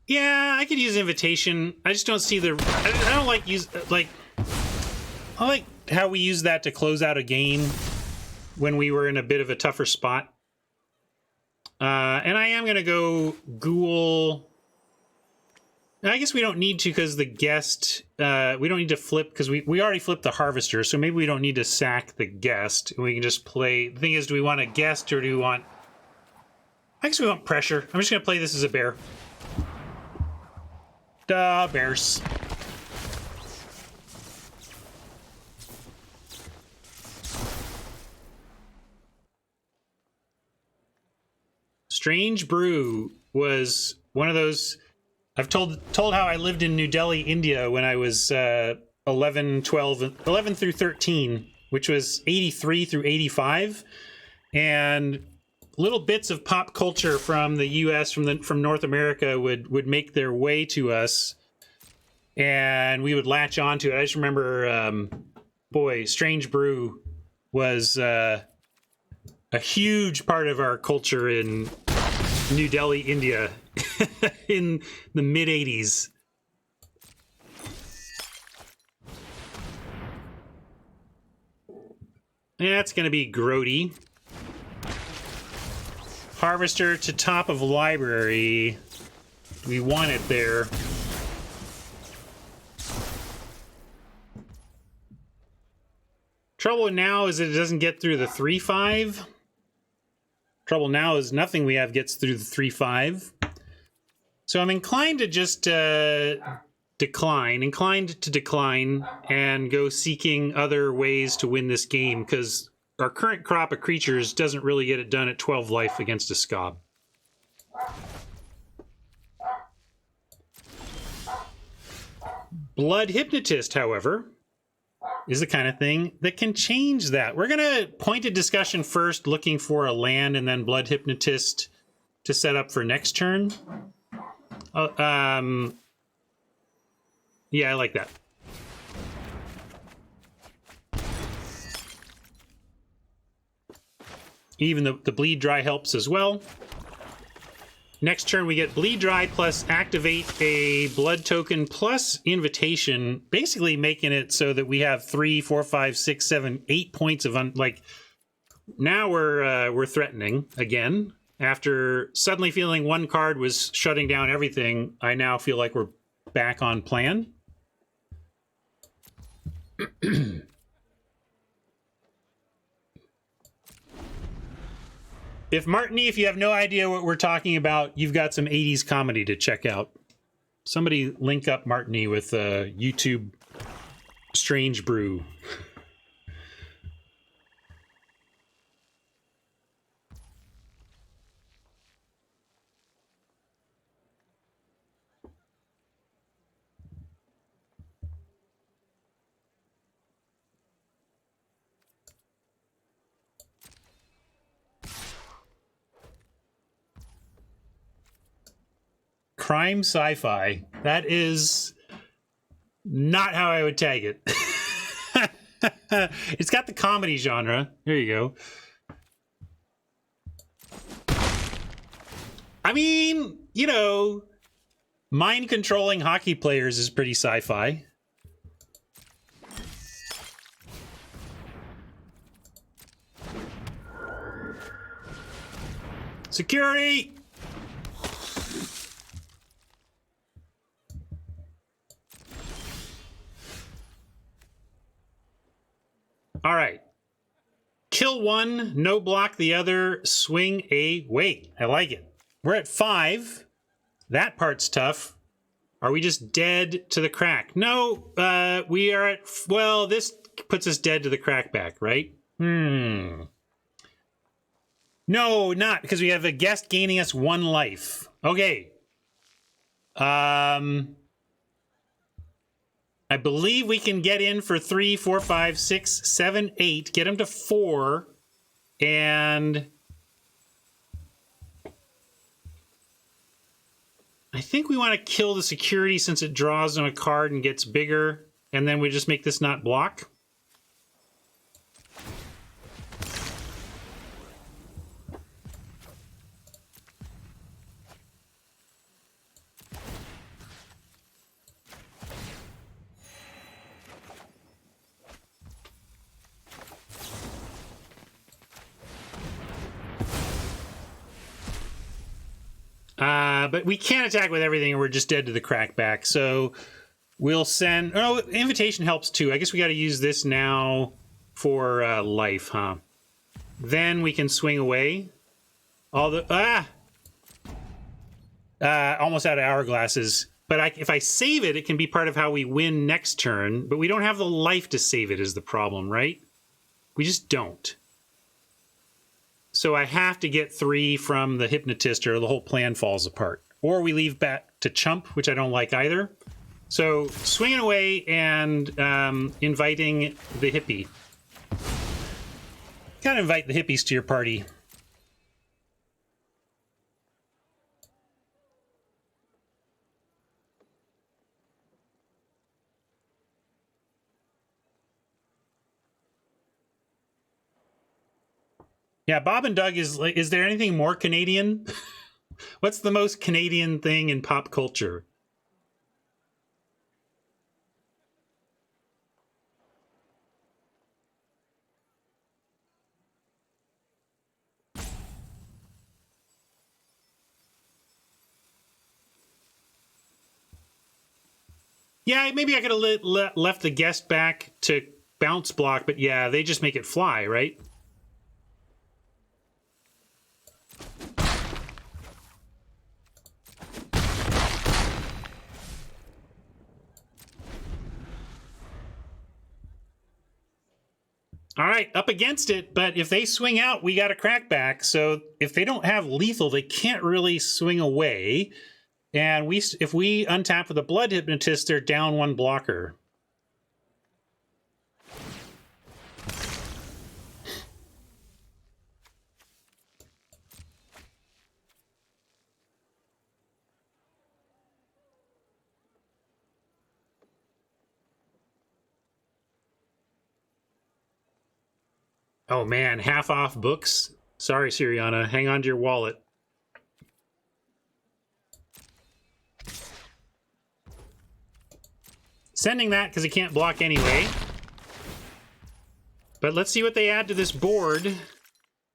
Yeah, I could use invitation. I just don't see the... I don't like use... Like... I like how we use that to close out a game when we were in a bit of a tougher spot. And I am going to go ghoul... I guess we don't need to because the guest, we don't need to flip because we already flipped the harvester, so maybe we don't need to sack the guest. We can just play. The thing is, do we want a guest or do we want... I guess we want pressure. I'm just going to play this as a bear. Duh, bears. Strange Brew was one of those... I've told how I lived in New Delhi, India when I was 11 through 13, which was 83 through 85. And little bits of pop culture from the US, from North America would make their way to us, and we would latch onto it. I just remember, boy, Strange Brew was a huge part of our culture in New Delhi, India. In the mid-80s. That's going to be grody. Harvester to top of library. We want it there. Trouble now is that it doesn't get through the 3/5. Trouble now is nothing we have gets through the 3/5. So I'm inclined to just decline and go seeking other ways to win this game, because our current crop of creatures doesn't really get it done at 12 life against a Scob. Blood Hypnotist, however, is the kind of thing that can change that. We're going to point a discussion first, looking for a land, and then Blood Hypnotist to set up for next turn. Yeah, I like that. Even the bleed dry helps as well. Next turn, we get bleed dry plus activate a blood token plus invitation, basically making it so that we have 3, 4, 5, 6, 7, 8 points of like. Now we're threatening again. After suddenly feeling one card was shutting down everything, I now feel like we're back on plan. If Martini, if you have no idea what we're talking about, you've got some 80s comedy to check out. Somebody link up Martini with YouTube Strange Brew. Crime sci-fi. That is not how I would tag it. It's got the comedy genre. There you go. I mean, you know, mind controlling hockey players is pretty sci-fi. Security! All right. Kill one, no block the other, swing away. I like it. We're at 5. That part's tough. Are we just dead to the crack? No, we are at, well, this puts us dead to the crackback, right? No, not, because we have a guest gaining us 1 life. Okay. I believe we can get in for 3, 4, 5, 6, 7, 8. Get him to 4. And I think we want to kill the security since it draws on a card and gets bigger. And then we just make this not block. But we can't attack with everything and we're just dead to the crackback. So we'll send... Oh, invitation helps too. I guess we got to use this now for life, huh? Then we can swing away. All the... almost out of hourglasses. But if I save it, it can be part of how we win next turn. But we don't have the life to save it is the problem, right? We just don't. So I have to get 3 from the hypnotist or the whole plan falls apart. Or we leave back to chump, which I don't like either. So swinging away and inviting the hippie. Gotta invite the hippies to your party. Yeah, Bob and Doug is there anything more Canadian? What's the most Canadian thing in pop culture? Yeah, maybe I could have left the guest back to bounce block, but yeah, they just make it fly, right? All right, up against it, but if they swing out, we got a crackback. So if they don't have lethal, they can't really swing away. And if we untap with a blood hypnotist, they're down 1 blocker. Oh man, half off books. Sorry, Siriana. Hang on to your wallet. Sending that because it can't block anyway. But let's see what they add to this board. A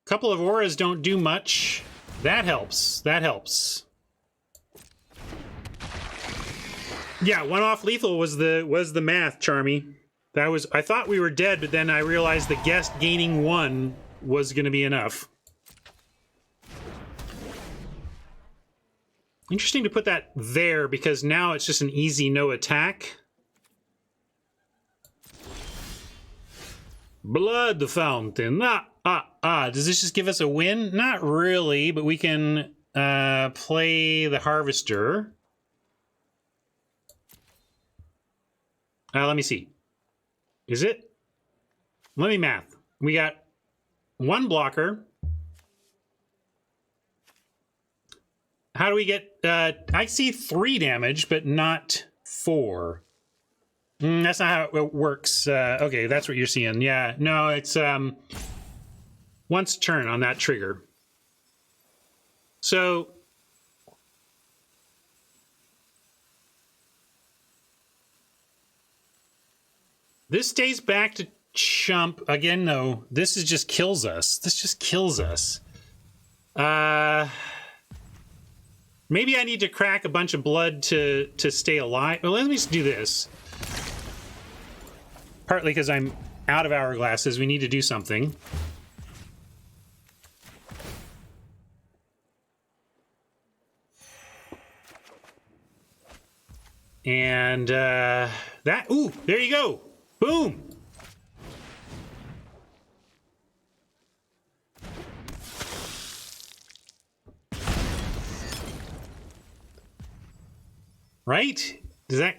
couple of auras don't do much. That helps. That helps. Yeah, one off lethal was the math, Charmy. That was, I thought we were dead, but then I realized the guest gaining 1 was going to be enough. Interesting to put that there because now it's just an easy no attack. Blood Fountain. Does this just give us a win? Not really, but we can play the Harvester. Let me see. Is it? Let me math. We got 1 blocker. How do we get... I see 3 damage, but not 4. That's not how it works. Okay, that's what you're seeing. Yeah, no, it's once a turn on that trigger. So... this stays back to chump. Again, no. This is just kills us. This just kills us. Maybe I need to crack a bunch of blood to stay alive. Well, let me just do this. Partly because I'm out of hourglasses. We need to do something. And that... ooh, there you go. Boom! Right? Does that...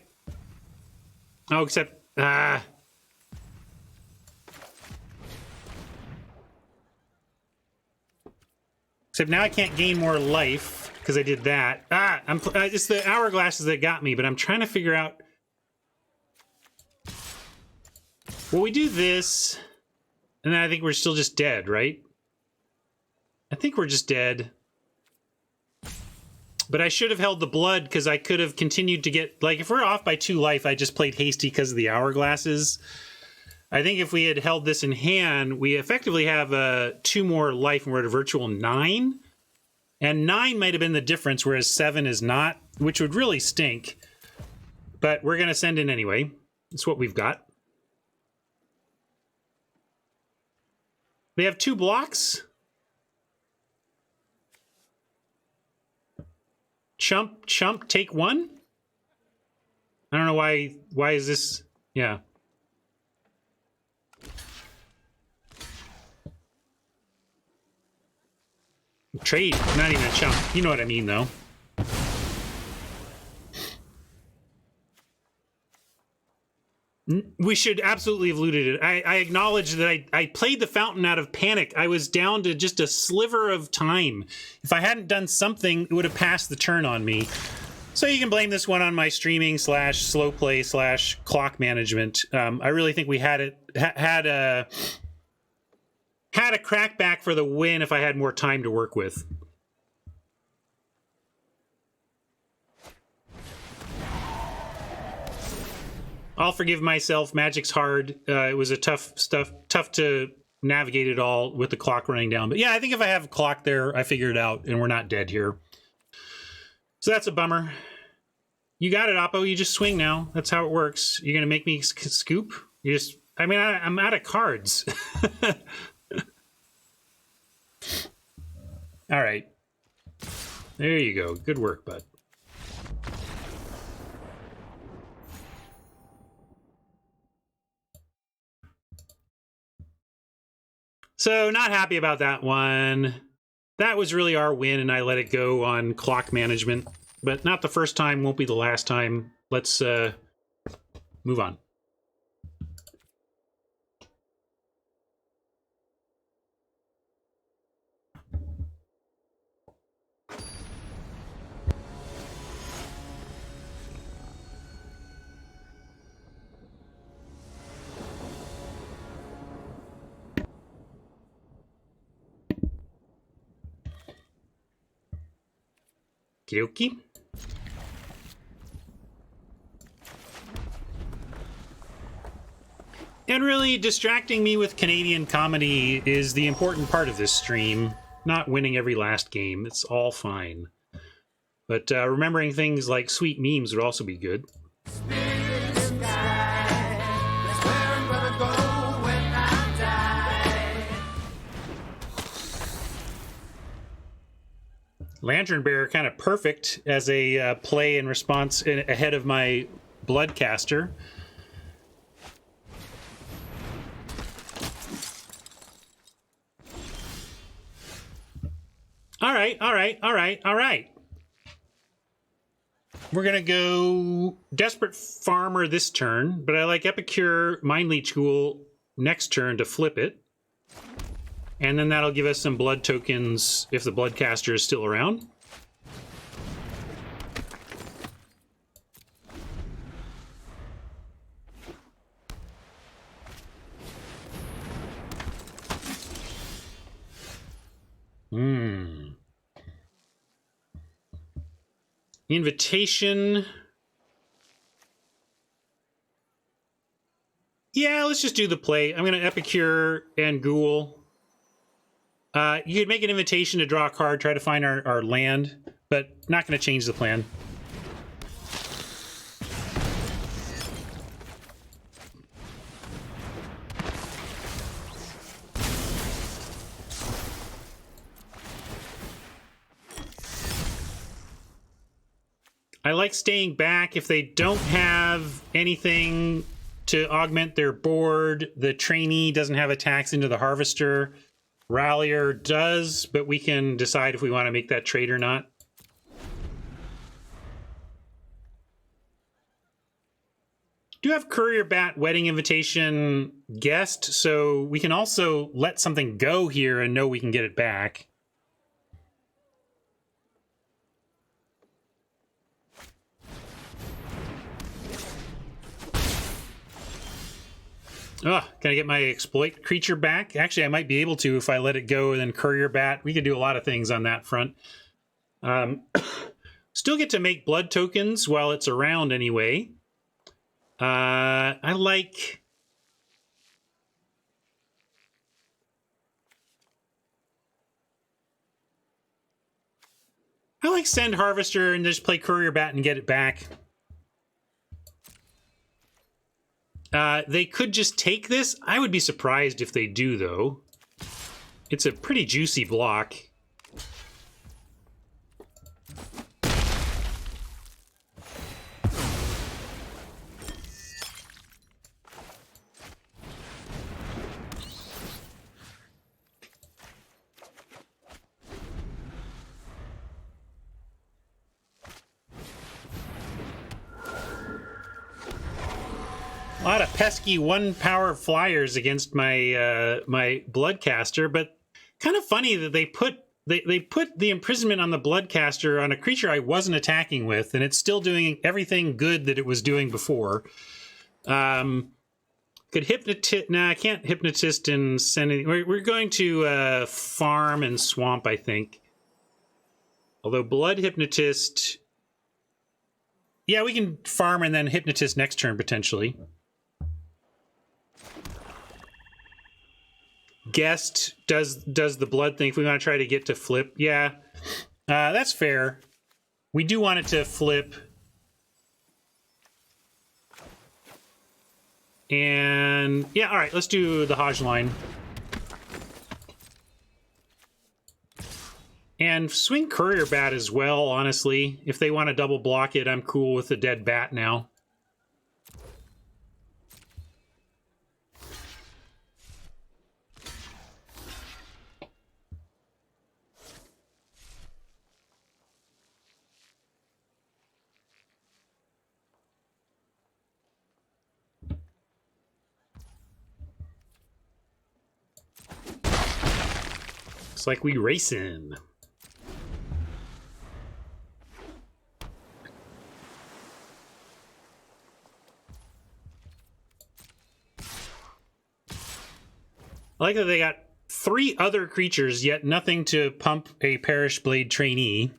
oh, except... except now I can't gain more life because I did that. It's the hourglasses that got me, but I'm trying to figure out... well, we do this, and then I think we're still just dead, right? I think we're just dead. But I should have held the blood because I could have continued to get... like, if we're off by 2 life, I just played hasty because of the hourglasses. I think if we had held this in hand, we effectively have 2 more life, and we're at a virtual 9. And 9 might have been the difference, whereas 7 is not, which would really stink. But we're going to send in anyway. That's what we've got. They have 2 blocks. Chump, chump, take 1? I don't know why is this... yeah. Trade, not even a chump. You know what I mean, though. We should absolutely have looted it. I acknowledge that I played the fountain out of panic. I was down to just a sliver of time. If I hadn't done something, it would have passed the turn on me. So you can blame this one on my streaming / slow play / clock management. I really think we had a crackback for the win if I had more time to work with. I'll forgive myself. Magic's hard. It was a tough to navigate it all with the clock running down. But yeah, I think if I have a clock there, I figure it out, and we're not dead here. So that's a bummer. You got it, Oppo. You just swing now. That's how it works. You're gonna make me scoop? You just... I mean, I'm out of cards. All right. There you go. Good work, bud. So, not happy about that one. That was really our win, and I let it go on clock management. But not the first time, won't be the last time. Let's move on. Okie. And really, distracting me with Canadian comedy is the important part of this stream. Not winning every last game. It's all fine. But remembering things like sweet memes would also be good. Lantern Bearer kind of perfect as a play in response ahead of my Bloodcaster. All right. We're going to go Desperate Farmer this turn, but I like Epicure Mind Leech Ghoul next turn to flip it. And then that'll give us some blood tokens if the Bloodcaster is still around. Invitation. Yeah, let's just do the play. I'm going to Epicure and Ghoul. You could make an invitation to draw a card, try to find our land, but not going to change the plan. I like staying back if they don't have anything to augment their board. The trainee doesn't have attacks into the harvester. Rallier does, but we can decide if we want to make that trade or not. Do have Courier Bat Wedding Invitation guessed, so we can also let something go here and know we can get it back. Oh, can I get my exploit creature back? Actually, I might be able to if I let it go and then Courier Bat. We could do a lot of things on that front. Still get to make blood tokens while it's around anyway. I like... Send Harvester and just play Courier Bat and get it back. They could just take this. I would be surprised if they do, though. It's a pretty juicy block. A lot of pesky one-power flyers against my my Bloodcaster, but kind of funny that they put the imprisonment on the Bloodcaster on a creature I wasn't attacking with, and it's still doing everything good that it was doing before. Could hypnotist? Nah, I can't hypnotist and send any. We're going to farm and swamp, I think. Although Blood Hypnotist, yeah, we can farm and then hypnotist next turn potentially. Guest does the blood thing if we want to try to get to flip. Yeah, that's fair. We do want it to flip. And yeah, all right, let's do the Hodge line. And swing Courier Bat as well, honestly. If they want to double block it, I'm cool with the dead bat now. Looks like we racing. I like that they got 3 other creatures, yet nothing to pump a Perish Blade trainee.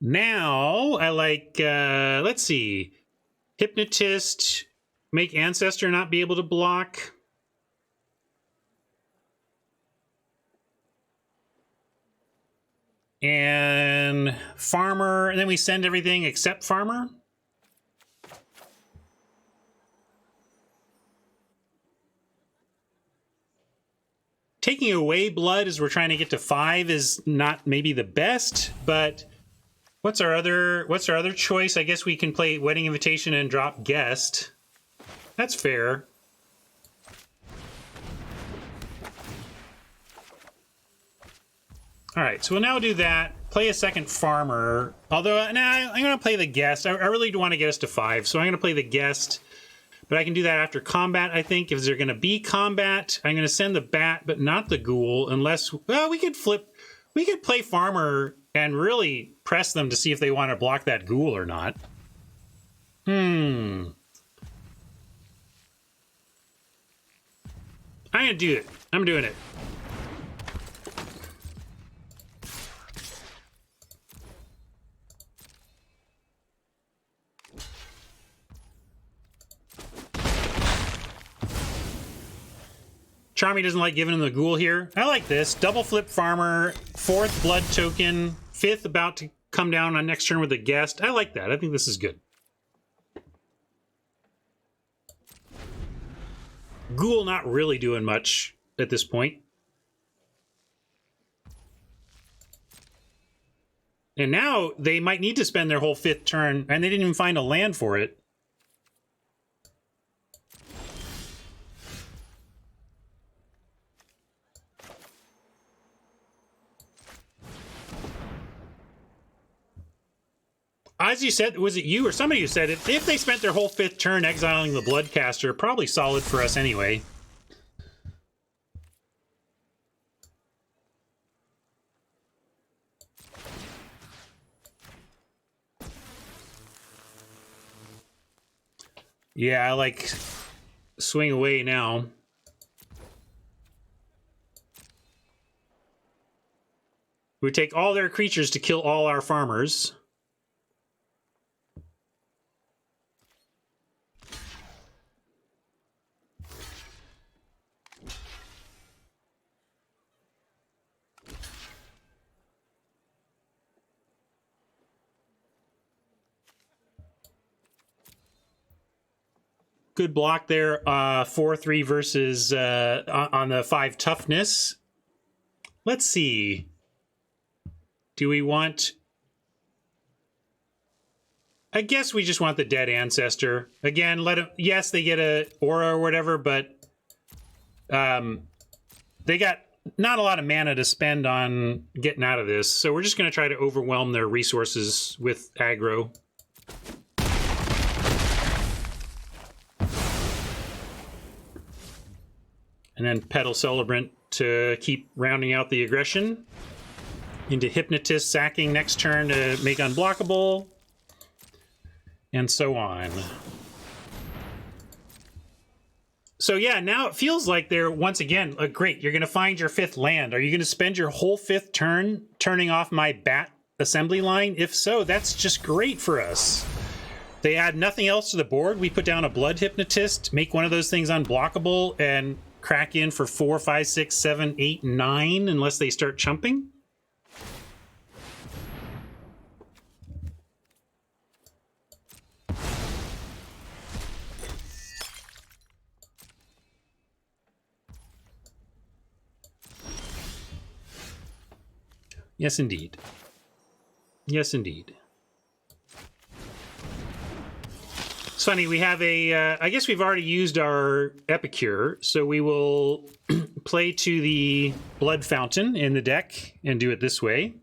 Now I like, let's see, Hypnotist, make Ancestor not be able to block. And Farmer, and then we send everything except Farmer. Taking away blood as we're trying to get to 5 is not maybe the best, but what's our other choice? I guess we can play Wedding Invitation and drop Guest. That's fair. All right, so we'll now do that. Play a second Farmer. Although, I'm going to play the Guest. I really do want to get us to 5, so I'm going to play the Guest. But I can do that after combat, I think. If there's going to be combat, I'm going to send the Bat, but not the Ghoul, unless... Well, we could play Farmer and really press them to see if they want to block that Ghoul or not. I'm going to do it. I'm doing it. Charmy doesn't like giving him the Ghoul here. I like this. Double flip Farmer, 4th blood token, 5th about to come down on next turn with a Guest. I like that. I think this is good. Ghoul not really doing much at this point. And now they might need to spend their whole 5th turn, and they didn't even find a land for it. As you said, was it you or somebody who said it? If they spent their whole 5th turn exiling the Bloodcaster, probably solid for us anyway. Yeah, I like swing away now. We take all their creatures to kill all our farmers. Good block there, 4-3 versus on the 5 toughness. Let's see. Do we want... I guess we just want the dead ancestor. Again, let them... Yes, they get a aura or whatever, but they got not a lot of mana to spend on getting out of this. So we're just going to try to overwhelm their resources with aggro. And then Petal Celebrant to keep rounding out the aggression. Into Hypnotist, sacking next turn to make unblockable. And so on. So yeah, now it feels like they're, once again, great, you're going to find your 5th land. Are you going to spend your whole 5th turn turning off my Bat assembly line? If so, that's just great for us. They add nothing else to the board. We put down a Blood Hypnotist, make one of those things unblockable, and crack in for 4, 5, 6, 7, 8, 9, unless they start chumping. Yes, indeed. Yes, indeed. It's funny, we have a, I guess we've already used our Epicure, so we will play to the Blood Fountain in the deck and do it this way.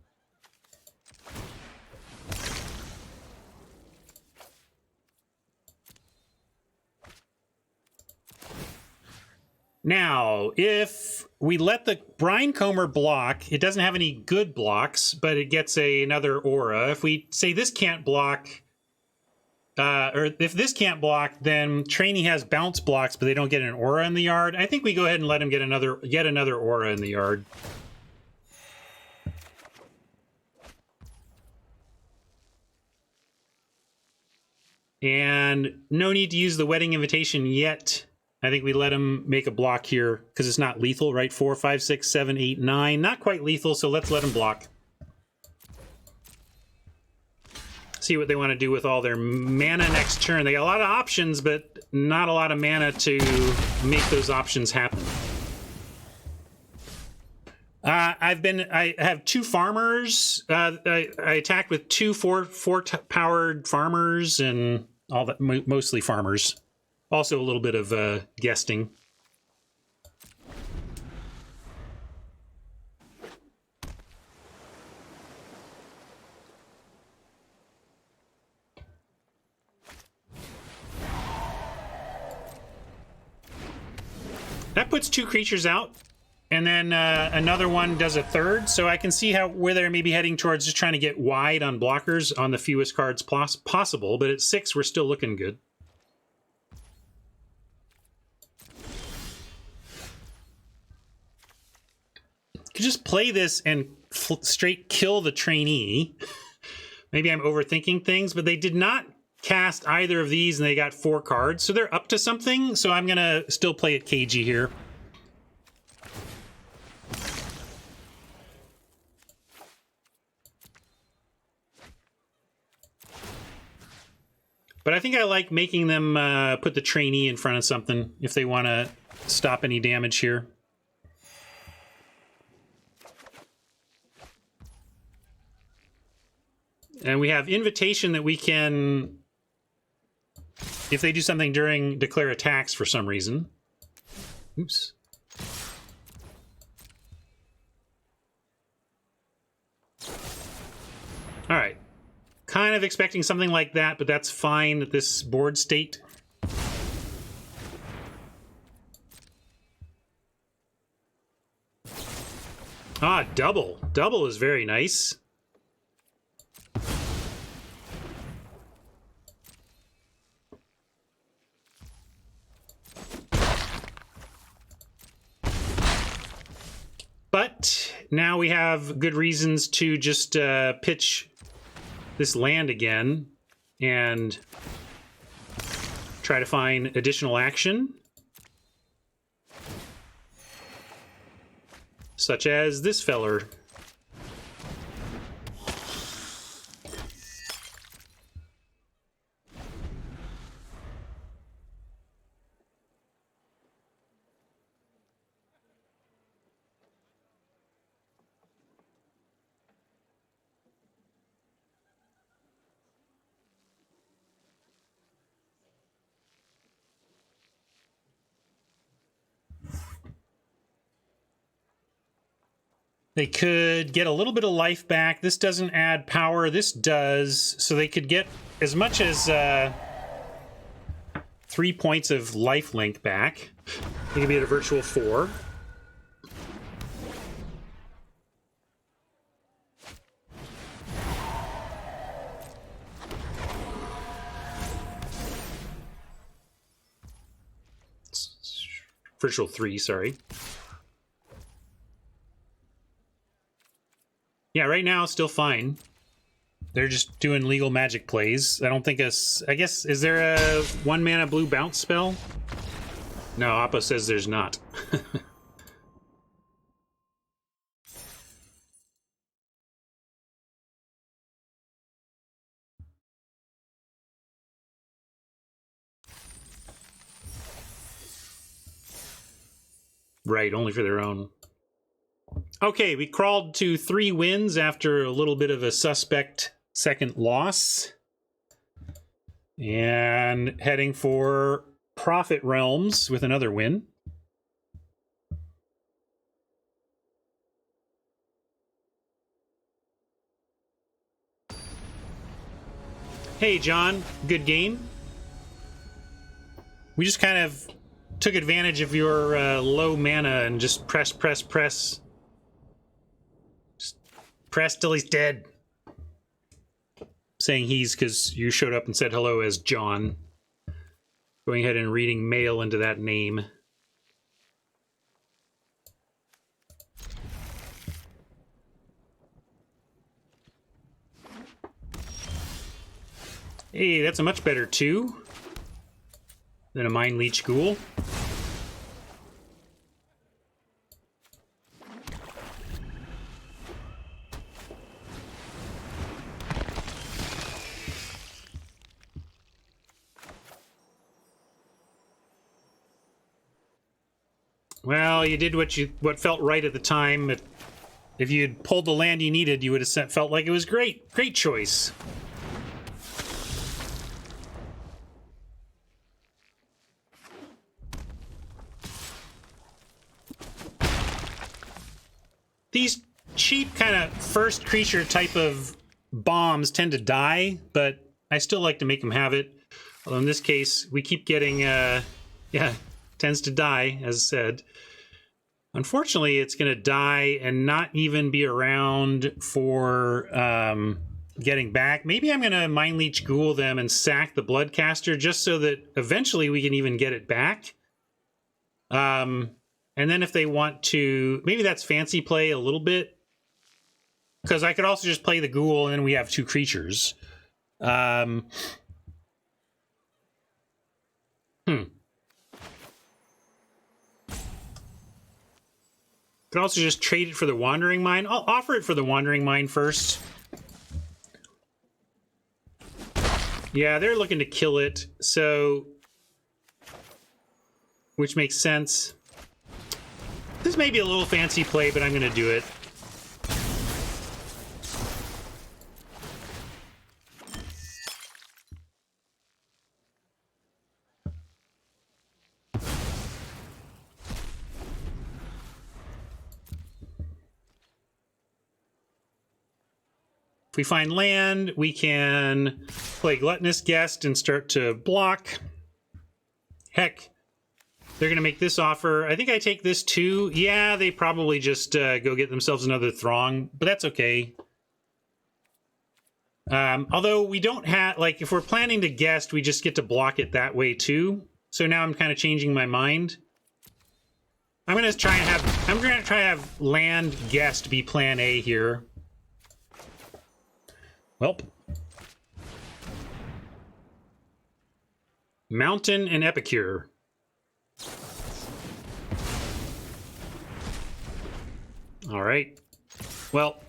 Now, if we let the Brindecomber block, it doesn't have any good blocks, but it gets another aura. If we say this can't block... or if this can't block, then Trainee has bounce blocks, but they don't get an aura in the yard. I think we go ahead and let him get another aura in the yard. And no need to use the wedding invitation yet. I think we let him make a block here because it's not lethal, right? 4, 5, 6, 7, 8, 9. Not quite lethal, so let's let him block. See what they want to do with all their mana next turn. They got a lot of options, but not a lot of mana to make those options happen. I have 2 farmers. I attacked with 2 4-powered farmers and all that, mostly farmers. Also a little bit of guesting. That puts 2 creatures out, and then another one does a third. So I can see where they're maybe heading towards just trying to get wide on blockers on the fewest cards possible. But at 6, we're still looking good. Could just play this and straight kill the trainee. Maybe I'm overthinking things, but they did not cast either of these, and they got 4 cards, so they're up to something. So I'm gonna still play it cagey here. But I think I like making them put the trainee in front of something if they want to stop any damage here. And we have invitation that we can, if they do something during declare attacks for some reason. Oops. All right. Kind of expecting something like that, but that's fine at this board state. Ah, double. Double is very nice. But now we have good reasons to just pitch this land again and try to find additional action, such as this feller. They could get a little bit of life back. This doesn't add power. This does. So they could get as much as 3 points of life link back. They could be at a virtual 4. Virtual 3, sorry. Yeah, right now, still fine. They're just doing legal magic plays. I don't think I guess, is there a 1 mana blue bounce spell? No, Appa says there's not. Right, only for their own. Okay, we crawled to 3 wins after a little bit of a suspect second loss. And heading for Prophet Realms with another win. Hey, John, good game. We just kind of took advantage of your low mana and just press. Just press till he's dead. Saying he's because you showed up and said hello as John. Going ahead and reading mail into that name. Hey, that's a much better 2 than a Mind Leech Ghoul. Well, you did what felt right at the time. If you'd pulled the land you needed, you would have felt like it was great. Great choice. These cheap kind of first creature type of bombs tend to die, but I still like to make them have it. Although in this case, we keep getting, yeah, tends to die, as said. Unfortunately, it's going to die and not even be around for getting back. Maybe I'm going to Mind Leech Ghoul them and sack the Bloodcaster just so that eventually we can even get it back. And then if they want to, maybe that's fancy play a little bit. Because I could also just play the Ghoul and then we have 2 creatures. Could also just trade it for the Wandering Mind. I'll offer it for the Wandering Mind first. Yeah, they're looking to kill it, so... which makes sense. This may be a little fancy play, but I'm going to do it. If we find land, we can play Gluttonous Guest and start to block. Heck, they're going to make this offer. I think I take this too. Yeah, they probably just go get themselves another Throng, but that's okay. Although we don't have, like, if we're planning to guest, we just get to block it that way too. So now I'm kind of changing my mind. I'm going to try and have land guest be plan A here. Welp. Mountain and Epicure. All right. Well.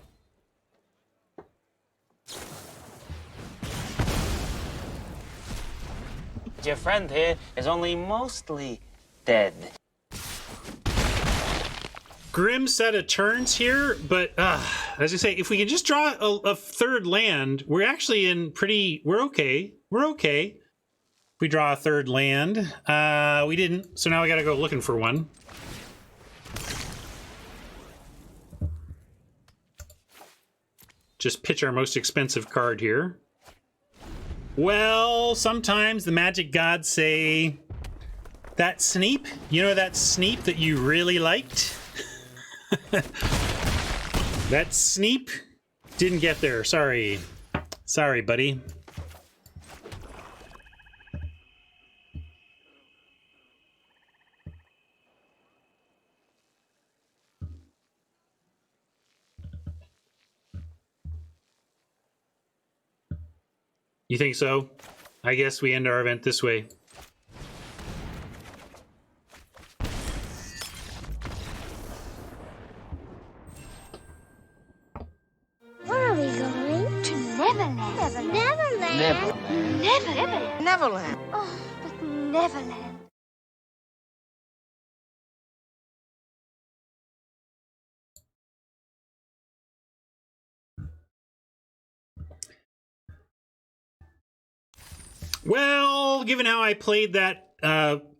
Your friend here is only mostly dead. Grim set of turns here, but as I say, if we can just draw a third land, we're actually in pretty... We're okay. We're okay. If we draw a third land. We didn't, so now we gotta go looking for one. Just pitch our most expensive card here. Well, sometimes the magic gods say, that Sneep, you know that Sneep that you really liked? That Sneep didn't get there. Sorry. Sorry, buddy. You think so? I guess we end our event this way. Where are we going? To Neverland. Neverland. Neverland. Neverland. Oh, but Neverland. Well, given how I played that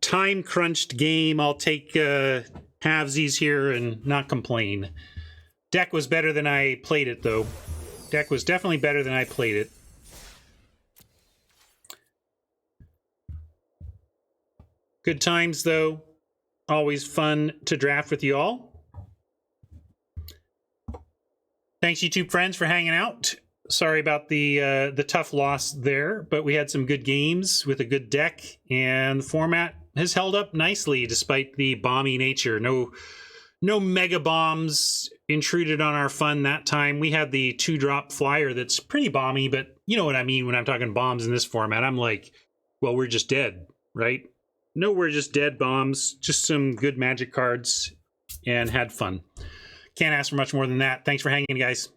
time-crunched game, I'll take halvesies here and not complain. Deck was better than I played it, though. Deck was definitely better than I played it. Good times, though. Always fun to draft with you all. Thanks, YouTube friends, for hanging out. Sorry about the tough loss there, but we had some good games with a good deck, and the format has held up nicely despite the bomby nature. No No mega bombs intruded on our fun that time. We had the 2-drop flyer that's pretty bomby, but you know what I mean when I'm talking bombs in this format. I'm like, well, we're just dead, right? No, we're just dead bombs. Just some good Magic cards and had fun. Can't ask for much more than that. Thanks for hanging, guys.